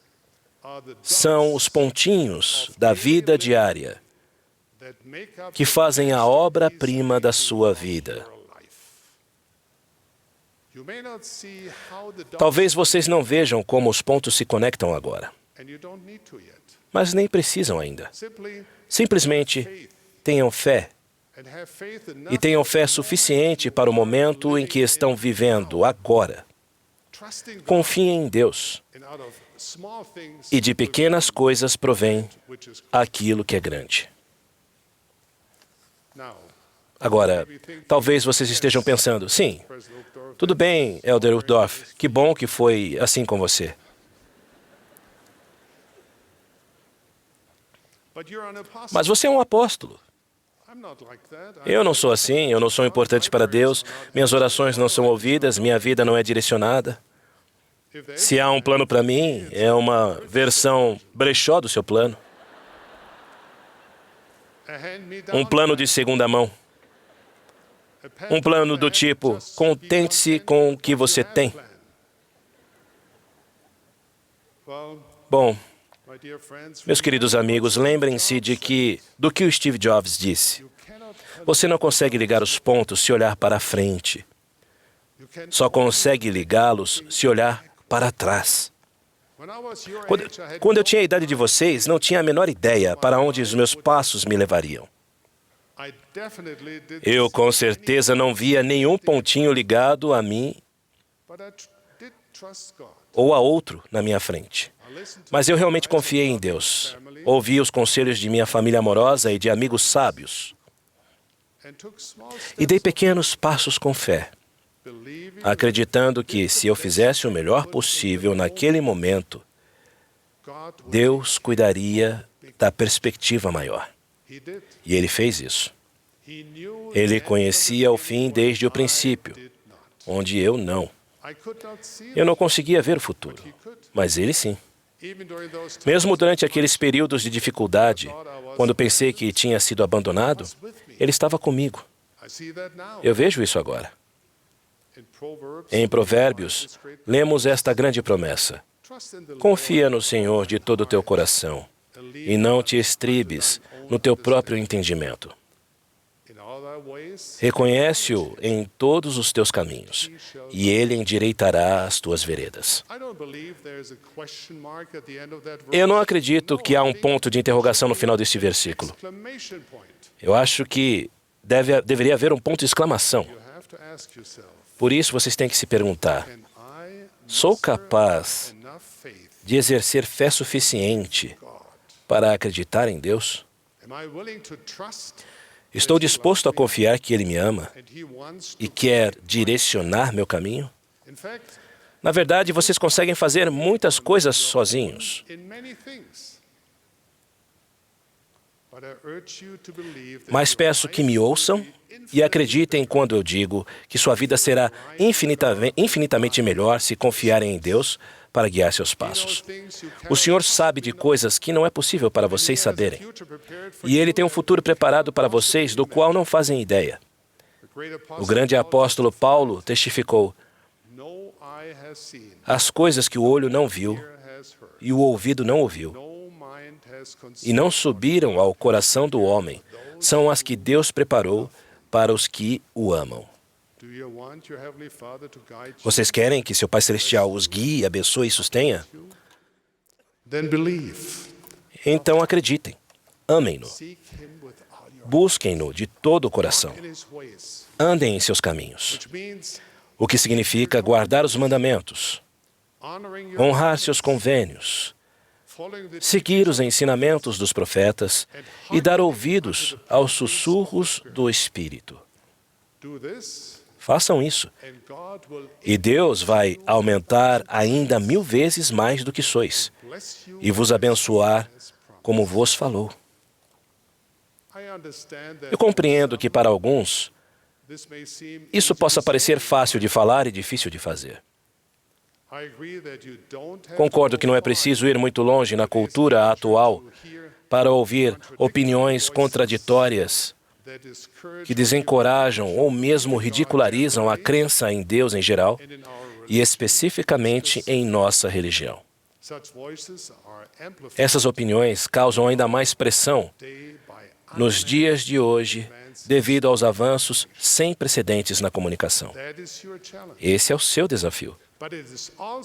são os pontinhos da vida diária que fazem a obra-prima da sua vida. Talvez vocês não vejam como os pontos se conectam agora, mas nem precisam ainda. Simplesmente tenham fé, e tenham fé suficiente para o momento em que estão vivendo agora. Confiem em Deus, e de pequenas coisas provém aquilo que é grande. Agora, talvez vocês estejam pensando, sim, tudo bem, Elder Uchtdorf, que bom que foi assim com você. Mas você é um apóstolo. Eu não sou assim, eu não sou importante para Deus, minhas orações não são ouvidas, minha vida não é direcionada. Se há um plano para mim, é uma versão brechó do seu plano. Um plano de segunda mão. Um plano do tipo, contente-se com o que você tem. Bom, meus queridos amigos, lembrem-se do que o Steve Jobs disse. Você não consegue ligar os pontos se olhar para a frente. Só consegue ligá-los se olhar para trás. Quando eu tinha a idade de vocês, não tinha a menor ideia para onde os meus passos me levariam. Eu, com certeza, não via nenhum pontinho ligado a mim ou a outro na minha frente. Mas eu realmente confiei em Deus. Ouvi os conselhos de minha família amorosa e de amigos sábios. E dei pequenos passos com fé, acreditando que, se eu fizesse o melhor possível naquele momento, Deus cuidaria da perspectiva maior. E Ele fez isso. Ele conhecia o fim desde o princípio, onde eu não. Eu não conseguia ver o futuro, mas Ele sim. Mesmo durante aqueles períodos de dificuldade, quando pensei que tinha sido abandonado, Ele estava comigo. Eu vejo isso agora. Em Provérbios, lemos esta grande promessa. Confia no Senhor de todo o teu coração e não te estribes no teu próprio entendimento. Reconhece-o em todos os teus caminhos, e Ele endireitará as tuas veredas. Eu não acredito que há um ponto de interrogação no final deste versículo. Eu acho que deveria haver um ponto de exclamação. Por isso, vocês têm que se perguntar, sou capaz de exercer fé suficiente para acreditar em Deus? Estou disposto a confiar que Ele me ama e quer direcionar meu caminho? Na verdade, vocês conseguem fazer muitas coisas sozinhos. Mas peço que me ouçam e acreditem quando eu digo que sua vida será infinitamente melhor se confiarem em Deus para guiar seus passos. O Senhor sabe de coisas que não é possível para vocês saberem. E Ele tem um futuro preparado para vocês do qual não fazem ideia. O grande apóstolo Paulo testificou: as coisas que o olho não viu e o ouvido não ouviu e não subiram ao coração do homem são as que Deus preparou para os que o amam. Vocês querem que seu Pai Celestial os guie, abençoe e sustenha? Então acreditem. Amem-no. Busquem-no de todo o coração. Andem em seus caminhos. O que significa guardar os mandamentos, honrar seus convênios, seguir os ensinamentos dos profetas e dar ouvidos aos sussurros do Espírito. Façam isso, e Deus vai aumentar ainda 1000 vezes mais do que sois, e vos abençoar como vos falou. Eu compreendo que para alguns, isso possa parecer fácil de falar e difícil de fazer. Concordo que não é preciso ir muito longe na cultura atual para ouvir opiniões contraditórias que desencorajam ou mesmo ridicularizam a crença em Deus em geral e especificamente em nossa religião. Essas opiniões causam ainda mais pressão nos dias de hoje devido aos avanços sem precedentes na comunicação. Esse é o seu desafio.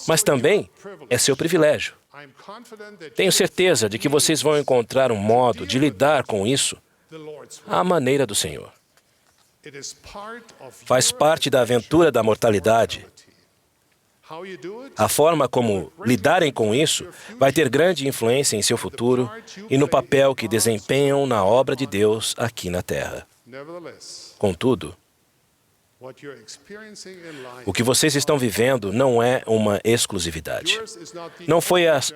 Mas também é seu privilégio. Tenho certeza de que vocês vão encontrar um modo de lidar com isso à maneira do Senhor. Faz parte da aventura da mortalidade. A forma como lidarem com isso vai ter grande influência em seu futuro e no papel que desempenham na obra de Deus aqui na Terra. Contudo, o que vocês estão vivendo não é uma exclusividade.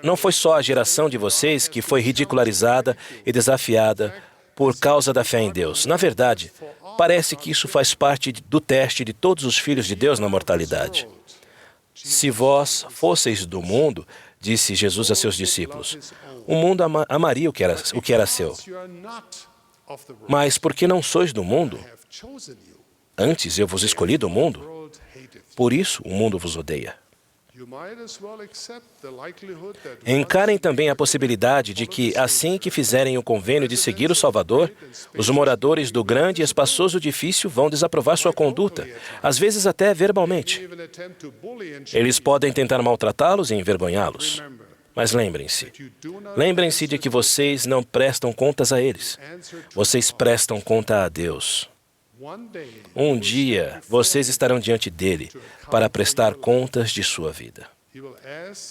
Não foi só a geração de vocês que foi ridicularizada e desafiada por causa da fé em Deus. Na verdade, parece que isso faz parte do teste de todos os filhos de Deus na mortalidade. Se vós fosseis do mundo, disse Jesus a seus discípulos, o mundo amaria o que era seu. Mas porque não sois do mundo, antes eu vos escolhi do mundo, por isso o mundo vos odeia. Encarem também a possibilidade de que, assim que fizerem o convênio de seguir o Salvador, os moradores do grande e espaçoso edifício vão desaprovar sua conduta, às vezes até verbalmente. Eles podem tentar maltratá-los e envergonhá-los. Mas lembrem-se de que vocês não prestam contas a eles. Vocês prestam conta a Deus. Um dia, vocês estarão diante dele para prestar contas de sua vida.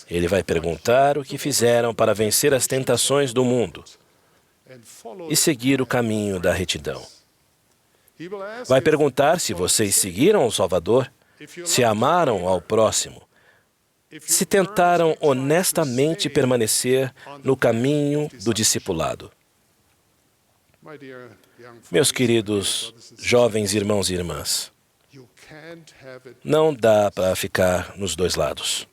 Ele vai perguntar o que fizeram para vencer as tentações do mundo e seguir o caminho da retidão. Vai perguntar se vocês seguiram o Salvador, se amaram ao próximo, se tentaram honestamente permanecer no caminho do discipulado. Meus queridos jovens irmãos e irmãs, não dá para ficar nos dois lados.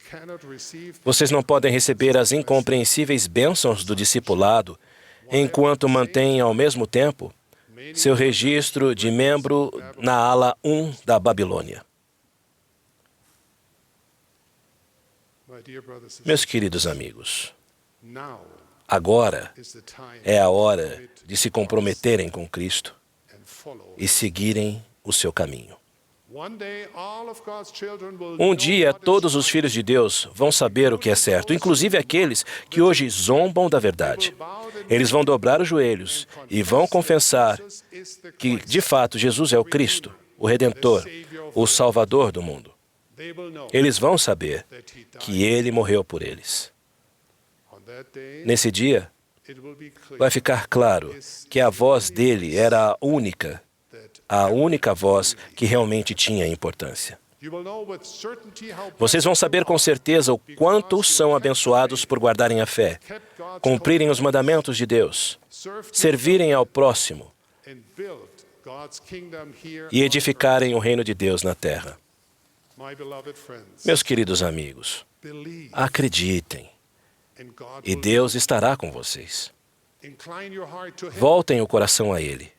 Vocês não podem receber as incompreensíveis bênçãos do discipulado enquanto mantêm ao mesmo tempo seu registro de membro na ala 1 da Babilônia. Meus queridos amigos, agora é a hora de se comprometerem com Cristo e seguirem o seu caminho. Um dia, todos os filhos de Deus vão saber o que é certo, inclusive aqueles que hoje zombam da verdade. Eles vão dobrar os joelhos e vão confessar que, de fato, Jesus é o Cristo, o Redentor, o Salvador do mundo. Eles vão saber que Ele morreu por eles. Nesse dia, vai ficar claro que a voz dele era a única voz que realmente tinha importância. Vocês vão saber com certeza o quanto são abençoados por guardarem a fé, cumprirem os mandamentos de Deus, servirem ao próximo e edificarem o reino de Deus na terra. Meus queridos amigos, acreditem, e Deus estará com vocês. Voltem o coração a Ele,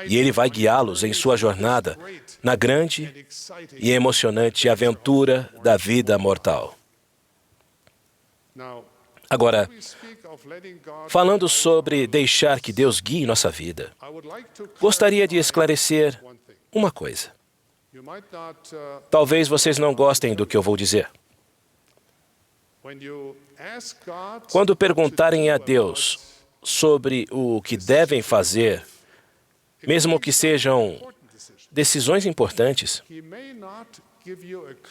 e Ele vai guiá-los em sua jornada na grande e emocionante aventura da vida mortal. Agora, falando sobre deixar que Deus guie nossa vida, gostaria de esclarecer uma coisa. Talvez vocês não gostem do que eu vou dizer. Quando perguntarem a Deus sobre o que devem fazer, mesmo que sejam decisões importantes,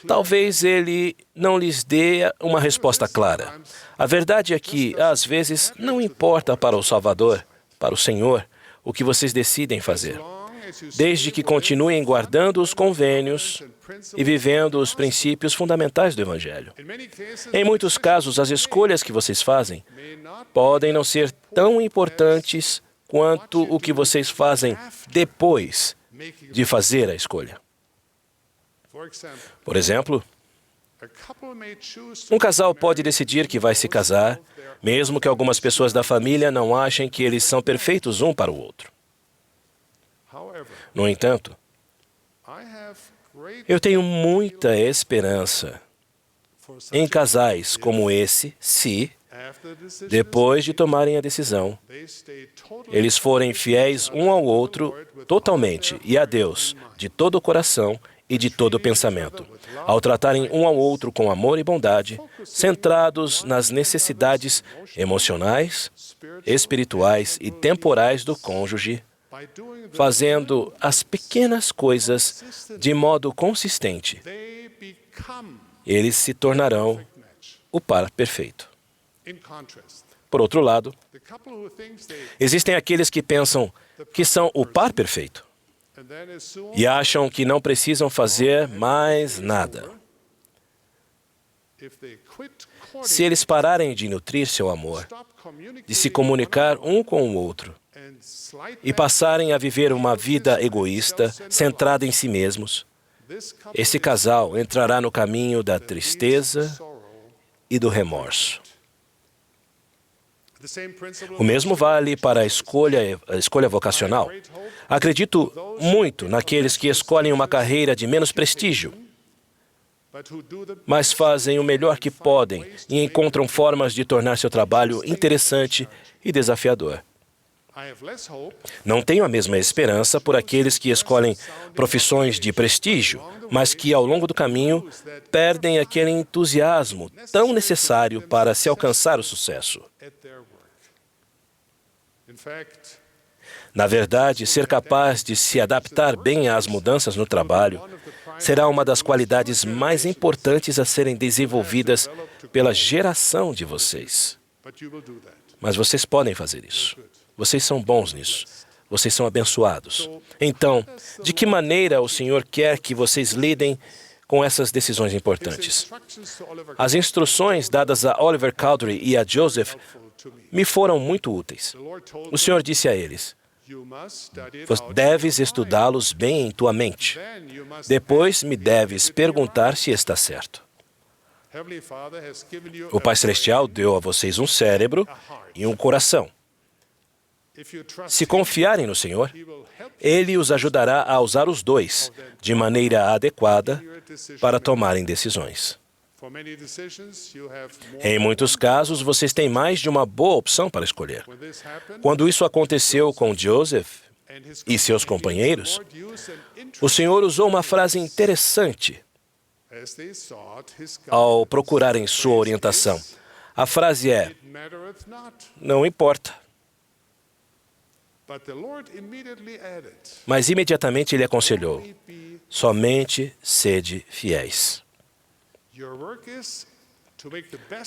talvez Ele não lhes dê uma resposta clara. A verdade é que, às vezes, não importa para o Salvador, para o Senhor, o que vocês decidem fazer, desde que continuem guardando os convênios e vivendo os princípios fundamentais do Evangelho. Em muitos casos, as escolhas que vocês fazem podem não ser tão importantes quanto o que vocês fazem depois de fazer a escolha. Por exemplo, um casal pode decidir que vai se casar, mesmo que algumas pessoas da família não achem que eles são perfeitos um para o outro. No entanto, eu tenho muita esperança em casais como esse, se, depois de tomarem a decisão, eles forem fiéis um ao outro totalmente e a Deus de todo o coração e de todo o pensamento, ao tratarem um ao outro com amor e bondade, centrados nas necessidades emocionais, espirituais e temporais do cônjuge, fazendo as pequenas coisas de modo consistente, eles se tornarão o par perfeito. Por outro lado, existem aqueles que pensam, que são o par perfeito, e acham que não precisam fazer mais nada. Se eles pararem de nutrir seu amor, de se comunicar um com o outro, e passarem a viver uma vida egoísta, centrada em si mesmos, esse casal entrará no caminho da tristeza e do remorso. O mesmo vale para a escolha vocacional. Acredito muito naqueles que escolhem uma carreira de menos prestígio, mas fazem o melhor que podem e encontram formas de tornar seu trabalho interessante e desafiador. Não tenho a mesma esperança por aqueles que escolhem profissões de prestígio, mas que, ao longo do caminho, perdem aquele entusiasmo tão necessário para se alcançar o sucesso. Na verdade, ser capaz de se adaptar bem às mudanças no trabalho será uma das qualidades mais importantes a serem desenvolvidas pela geração de vocês. Mas vocês podem fazer isso. Vocês são bons nisso. Vocês são abençoados. Então, de que maneira o Senhor quer que vocês lidem com essas decisões importantes? As instruções dadas a Oliver Cowdery e a Joseph me foram muito úteis. O Senhor disse a eles: deves estudá-los bem em tua mente. Depois me deves perguntar se está certo. O Pai Celestial deu a vocês um cérebro e um coração. Se confiarem no Senhor, Ele os ajudará a usar os dois de maneira adequada para tomarem decisões. Em muitos casos, vocês têm mais de uma boa opção para escolher. Quando isso aconteceu com Joseph e seus companheiros, o Senhor usou uma frase interessante ao procurarem sua orientação. A frase é: não importa. Mas imediatamente ele aconselhou: somente sede fiéis.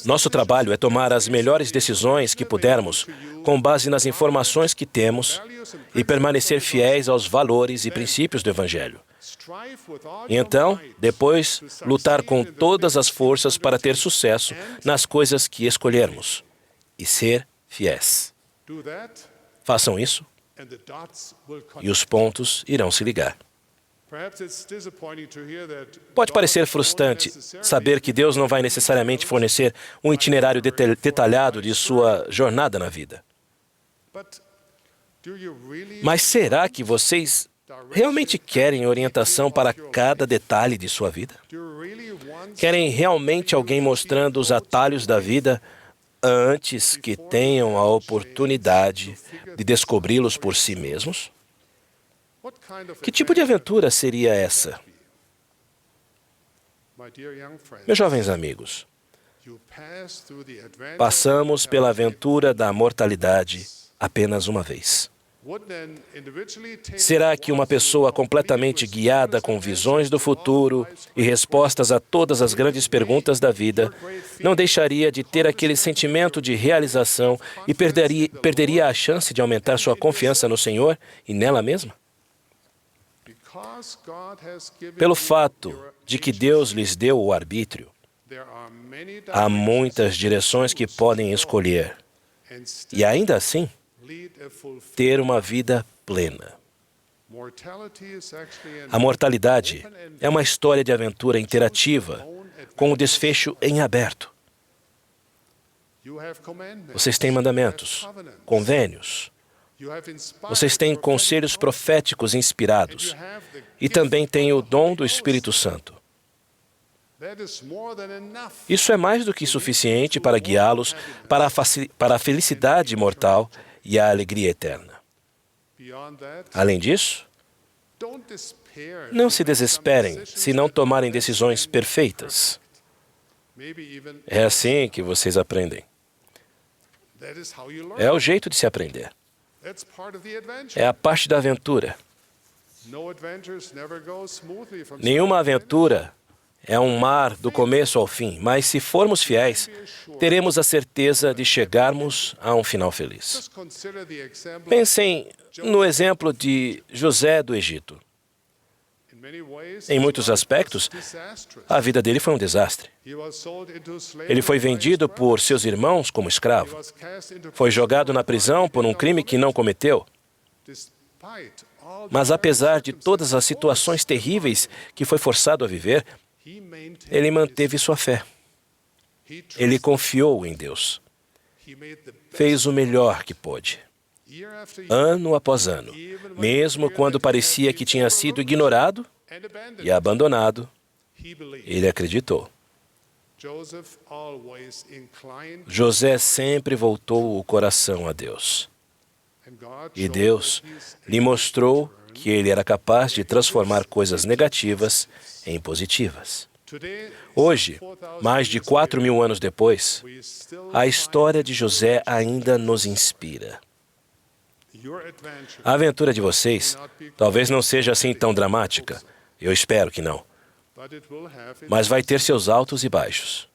Nosso trabalho é tomar as melhores decisões que pudermos com base nas informações que temos e permanecer fiéis aos valores e princípios do Evangelho. E então, depois, lutar com todas as forças para ter sucesso nas coisas que escolhermos e ser fiéis. Façam isso e os pontos irão se ligar. Pode parecer frustrante saber que Deus não vai necessariamente fornecer um itinerário detalhado de sua jornada na vida. Mas será que vocês realmente querem orientação para cada detalhe de sua vida? Querem realmente alguém mostrando os atalhos da vida antes que tenham a oportunidade de descobri-los por si mesmos? Que tipo de aventura seria essa? Meus jovens amigos, passamos pela aventura da mortalidade apenas uma vez. Será que uma pessoa completamente guiada com visões do futuro e respostas a todas as grandes perguntas da vida não deixaria de ter aquele sentimento de realização e perderia a chance de aumentar sua confiança no Senhor e nela mesma? Pelo fato de que Deus lhes deu o arbítrio, há muitas direções que podem escolher e, ainda assim, ter uma vida plena. A mortalidade é uma história de aventura interativa, com o desfecho em aberto. Vocês têm mandamentos, convênios. Vocês têm conselhos proféticos inspirados e também têm o dom do Espírito Santo. Isso é mais do que suficiente para guiá-los para a felicidade mortal e a alegria eterna. Além disso, não se desesperem se não tomarem decisões perfeitas. É assim que vocês aprendem. É o jeito de se aprender. É a parte da aventura. Nenhuma aventura é um mar do começo ao fim, mas se formos fiéis, teremos a certeza de chegarmos a um final feliz. Just consider the example. Pensem no exemplo de José do Egito. In many ways, Em muitos aspectos, disastrous. a vida dele foi um desastre. He was sold into slavery Ele foi by vendido his por seus irmãos como brothers. He escravo. was cast into Foi prison jogado for na a crime prisão por he um did crime not que não commit. cometeu. Despite all the Mas apesar de circumstances todas as situações terríveis que foi forçado a viver, he maintained ele his- manteve sua fé. he trusted- Ele confiou em Deus. he made the best Fez o melhor que pôde, year after year, ano após ano, mesmo quando parecia que tinha sido ignorado and abandoned. e abandonado. He believed. Ele acreditou. Joseph always inclined, José sempre voltou o coração a Deus. and God E showed Deus that he's lhe mostrou que ele era capaz de transformar coisas negativas em positivas. Today, Hoje, 4,000 mais de years 4.000 anos depois, we still a história de José ainda nos inspira. find your adventure. A aventura de vocês talvez não seja assim tão dramática. Eu espero que não. But it will have its- Mas vai ter seus altos e baixos.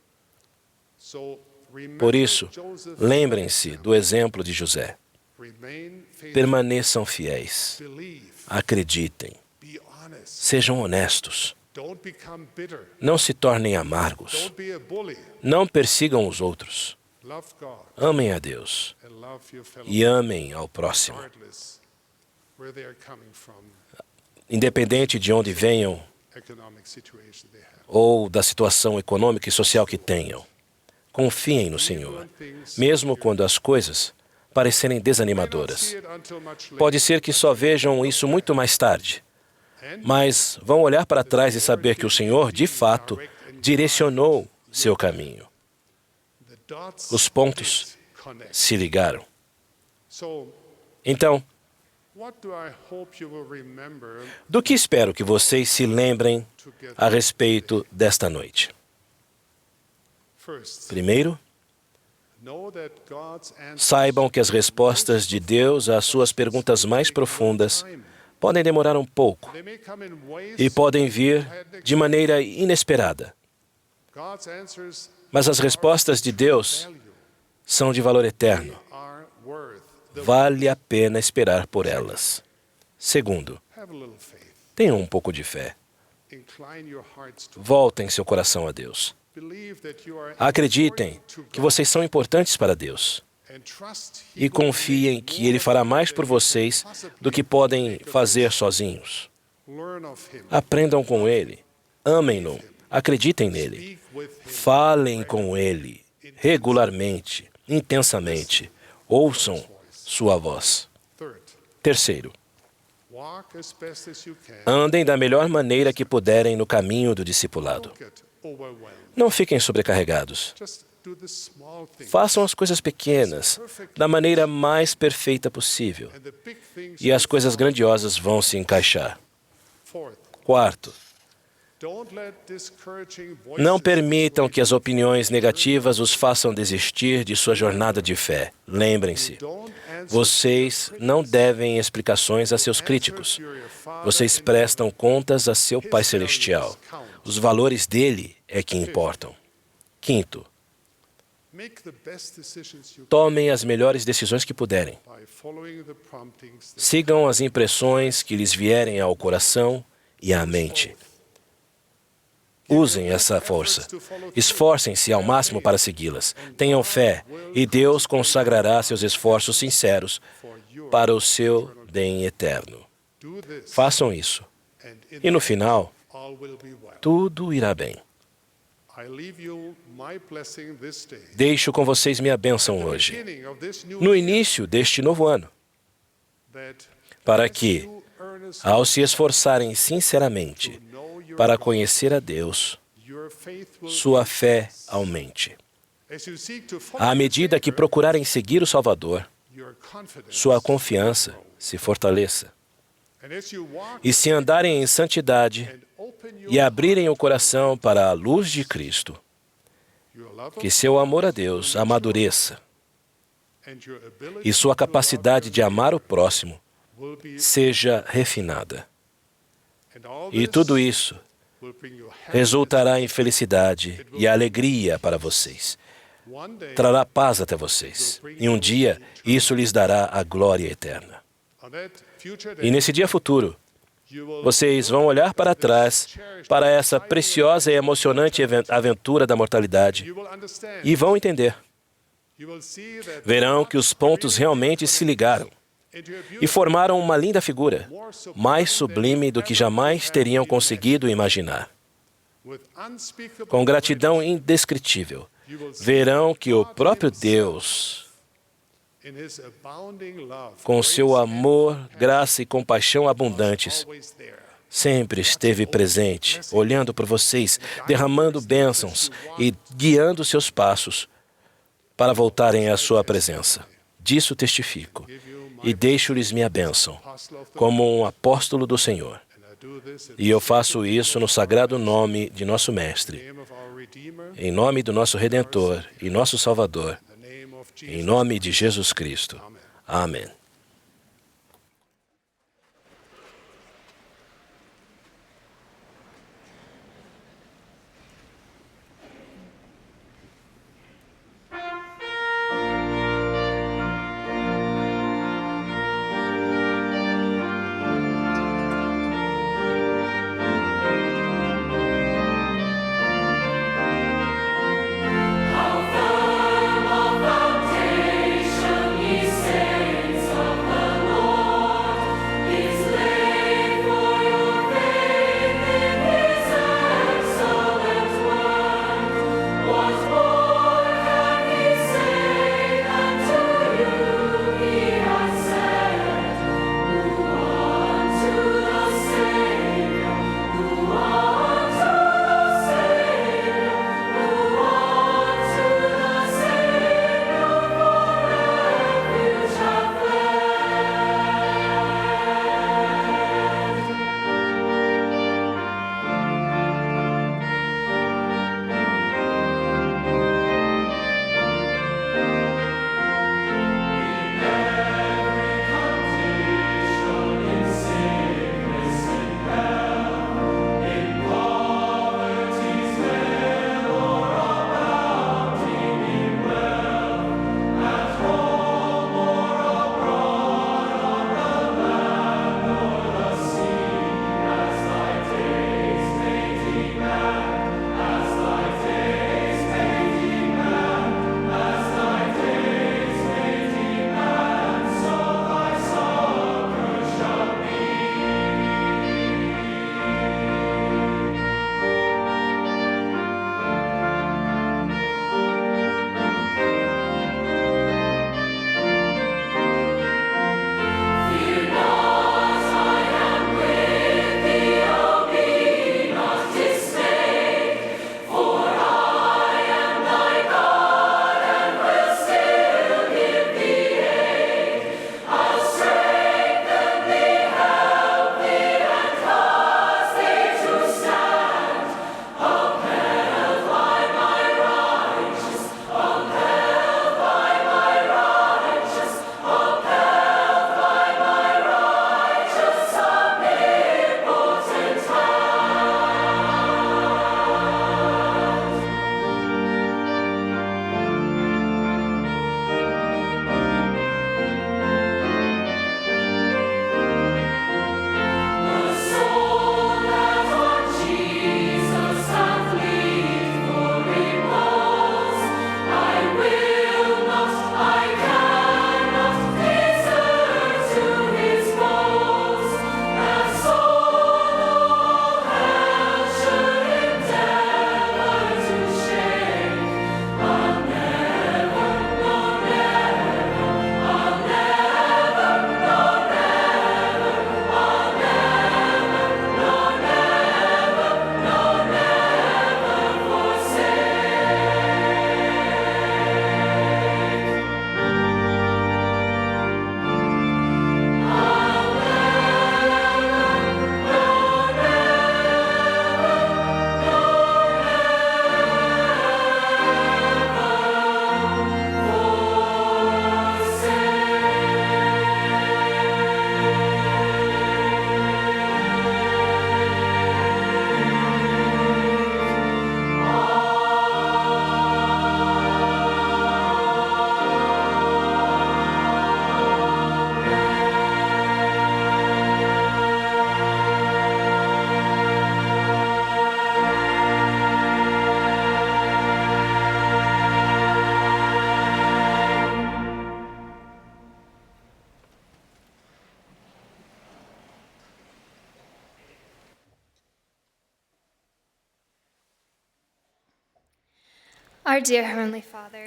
So remember Por isso, Joseph's lembrem-se do exemplo de José. Remain faithful. Permaneçam fiéis. Believe. Acreditem. Be honest. Sejam honestos. Don't become bitter. Não se tornem amargos. Don't be a bully. Não persigam os outros. Love God Amem a Deus. and love your fellow E amem ao próximo. regardless where they are coming from, Independente de onde venham economic situation they have. ou da situação econômica e social que tenham. Confiem no Senhor, mesmo quando as coisas parecerem May not desanimadoras. see it until much later, Pode ser que só vejam isso muito mais tarde, and mas vão olhar para trás e saber que o Senhor, de fato, direcionou seu caminho. the dots Os pontos did connect. se ligaram. So, Então, what do I hope you will remember do que espero que vocês se lembrem together? a respeito desta noite? First, Primeiro, know that God's answers saibam que as respostas de Deus às suas perguntas mais profundas podem demorar um pouco they may come in ways e podem vir de maneira inesperada. God's answers Mas as respostas de Deus value são de valor eterno. are worth the Vale a pena esperar por elas. Segundo, have a little faith. tenham um pouco de fé. Incline your hearts to Voltem seu coração a Deus. believe that you are Acreditem important to que God vocês são importantes para Deus and trust He e will confiem make que Ele fará mais por vocês do que podem fazer sozinhos. learn of Him. Aprendam com Ele, amem-no, acreditem nele, Speak with Him. falem com Ele regularmente, intensamente, ouçam sua voz. Third, Terceiro, walk as best as you can. andem da melhor maneira que puderem no caminho do discipulado. Don't get overwhelmed. Não fiquem sobrecarregados. Just do the small things. Façam as coisas pequenas da maneira mais perfeita possível And the big things e as will coisas follow. grandiosas vão se encaixar. Fourth, Quarto, don't let discouraging voices não permitam que as opiniões negativas os façam desistir de sua jornada de fé. Lembrem-se, don't answer vocês não devem explicações a seus críticos. to your Father Vocês in prestam contas a seu Pai Celestial. Os valores dele é que importam. Quinto, Make the best decisions you tomem as melhores decisões que puderem. can by following the promptings that Sigam as impressões que lhes vierem ao coração e à mente. Usem essa força. Esforcem-se ao máximo para segui-las. Tenham fé e Deus consagrará seus esforços sinceros for you para o seu bem eterno. do this, Façam isso. and in E no final, all will be well. tudo irá bem. I leave you my blessing this day. Deixo com vocês minha bênção hoje, Beginning of this new no year, início deste novo ano, that para as que, you earnestly ao se esforçarem sinceramente know your para God, conhecer a Deus, your faith will sua fé aumente. as you seek to follow À the medida que Savior, procurarem seguir o Salvador, your confidence sua confiança se fortaleça. and as you walk E se andarem em santidade and open e abrirem o coração para a luz de Cristo, your love que of seu amor a Deus amadureça and your ability e sua to love capacidade de amar o próximo will be seja refinada. and all E this tudo isso resultará em felicidade e alegria para vocês. Trará paz até vocês. E um dia, isso lhes dará a glória eterna. E nesse dia futuro, vocês vão olhar para trás, para essa preciosa e emocionante aventura da mortalidade, e vão entender. Verão que os pontos realmente se ligaram e formaram uma linda figura, mais sublime do que jamais teriam conseguido imaginar. Com gratidão indescritível, verão que o próprio Deus, com seu amor, graça e compaixão abundantes, sempre esteve presente, olhando por vocês, derramando bênçãos e guiando seus passos para voltarem à sua presença. Disso testifico e deixo-lhes minha bênção, como um apóstolo do Senhor. E eu faço isso no sagrado nome de nosso Mestre, em nome do nosso Redentor e nosso Salvador, em nome de Jesus Cristo. Amém. Foundation he stands.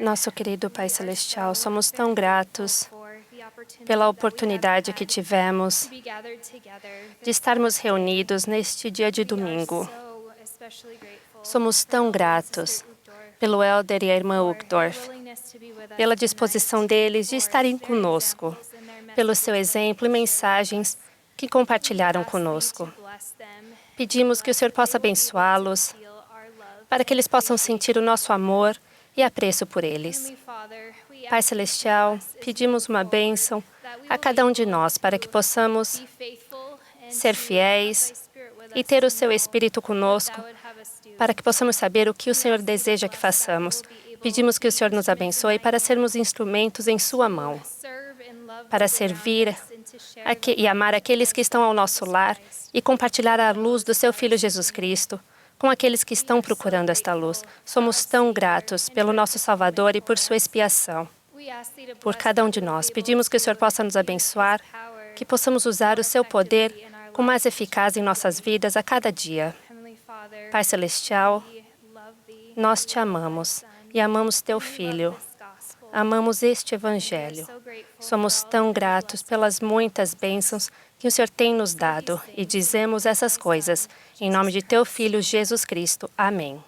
Nosso querido Pai Celestial, somos tão gratos pela oportunidade que tivemos de estarmos reunidos neste dia de domingo. Somos tão gratos pelo Elder e a irmã Uchtdorf, pela disposição deles de estarem conosco, pelo seu exemplo e mensagens que compartilharam conosco. Pedimos que o Senhor possa abençoá-los, para que eles possam sentir o nosso amor e apreço por eles. Pai Celestial, pedimos uma bênção a cada um de nós, para que possamos ser fiéis e ter o seu Espírito conosco, para que possamos saber o que o Senhor deseja que façamos. Pedimos que o Senhor nos abençoe para sermos instrumentos em sua mão, para servir e amar aqueles que estão ao nosso lar e compartilhar a luz do seu Filho Jesus Cristo com aqueles que estão procurando esta luz. Somos tão gratos pelo nosso Salvador e por sua expiação. Por cada um de nós, pedimos que o Senhor possa nos abençoar, que possamos usar o seu poder com mais eficácia em nossas vidas a cada dia. Pai Celestial, nós te amamos e amamos teu Filho. Amamos este Evangelho. Somos tão gratos pelas muitas bênçãos que o Senhor tem nos dado e dizemos essas coisas em nome de teu Filho Jesus Cristo. Amém.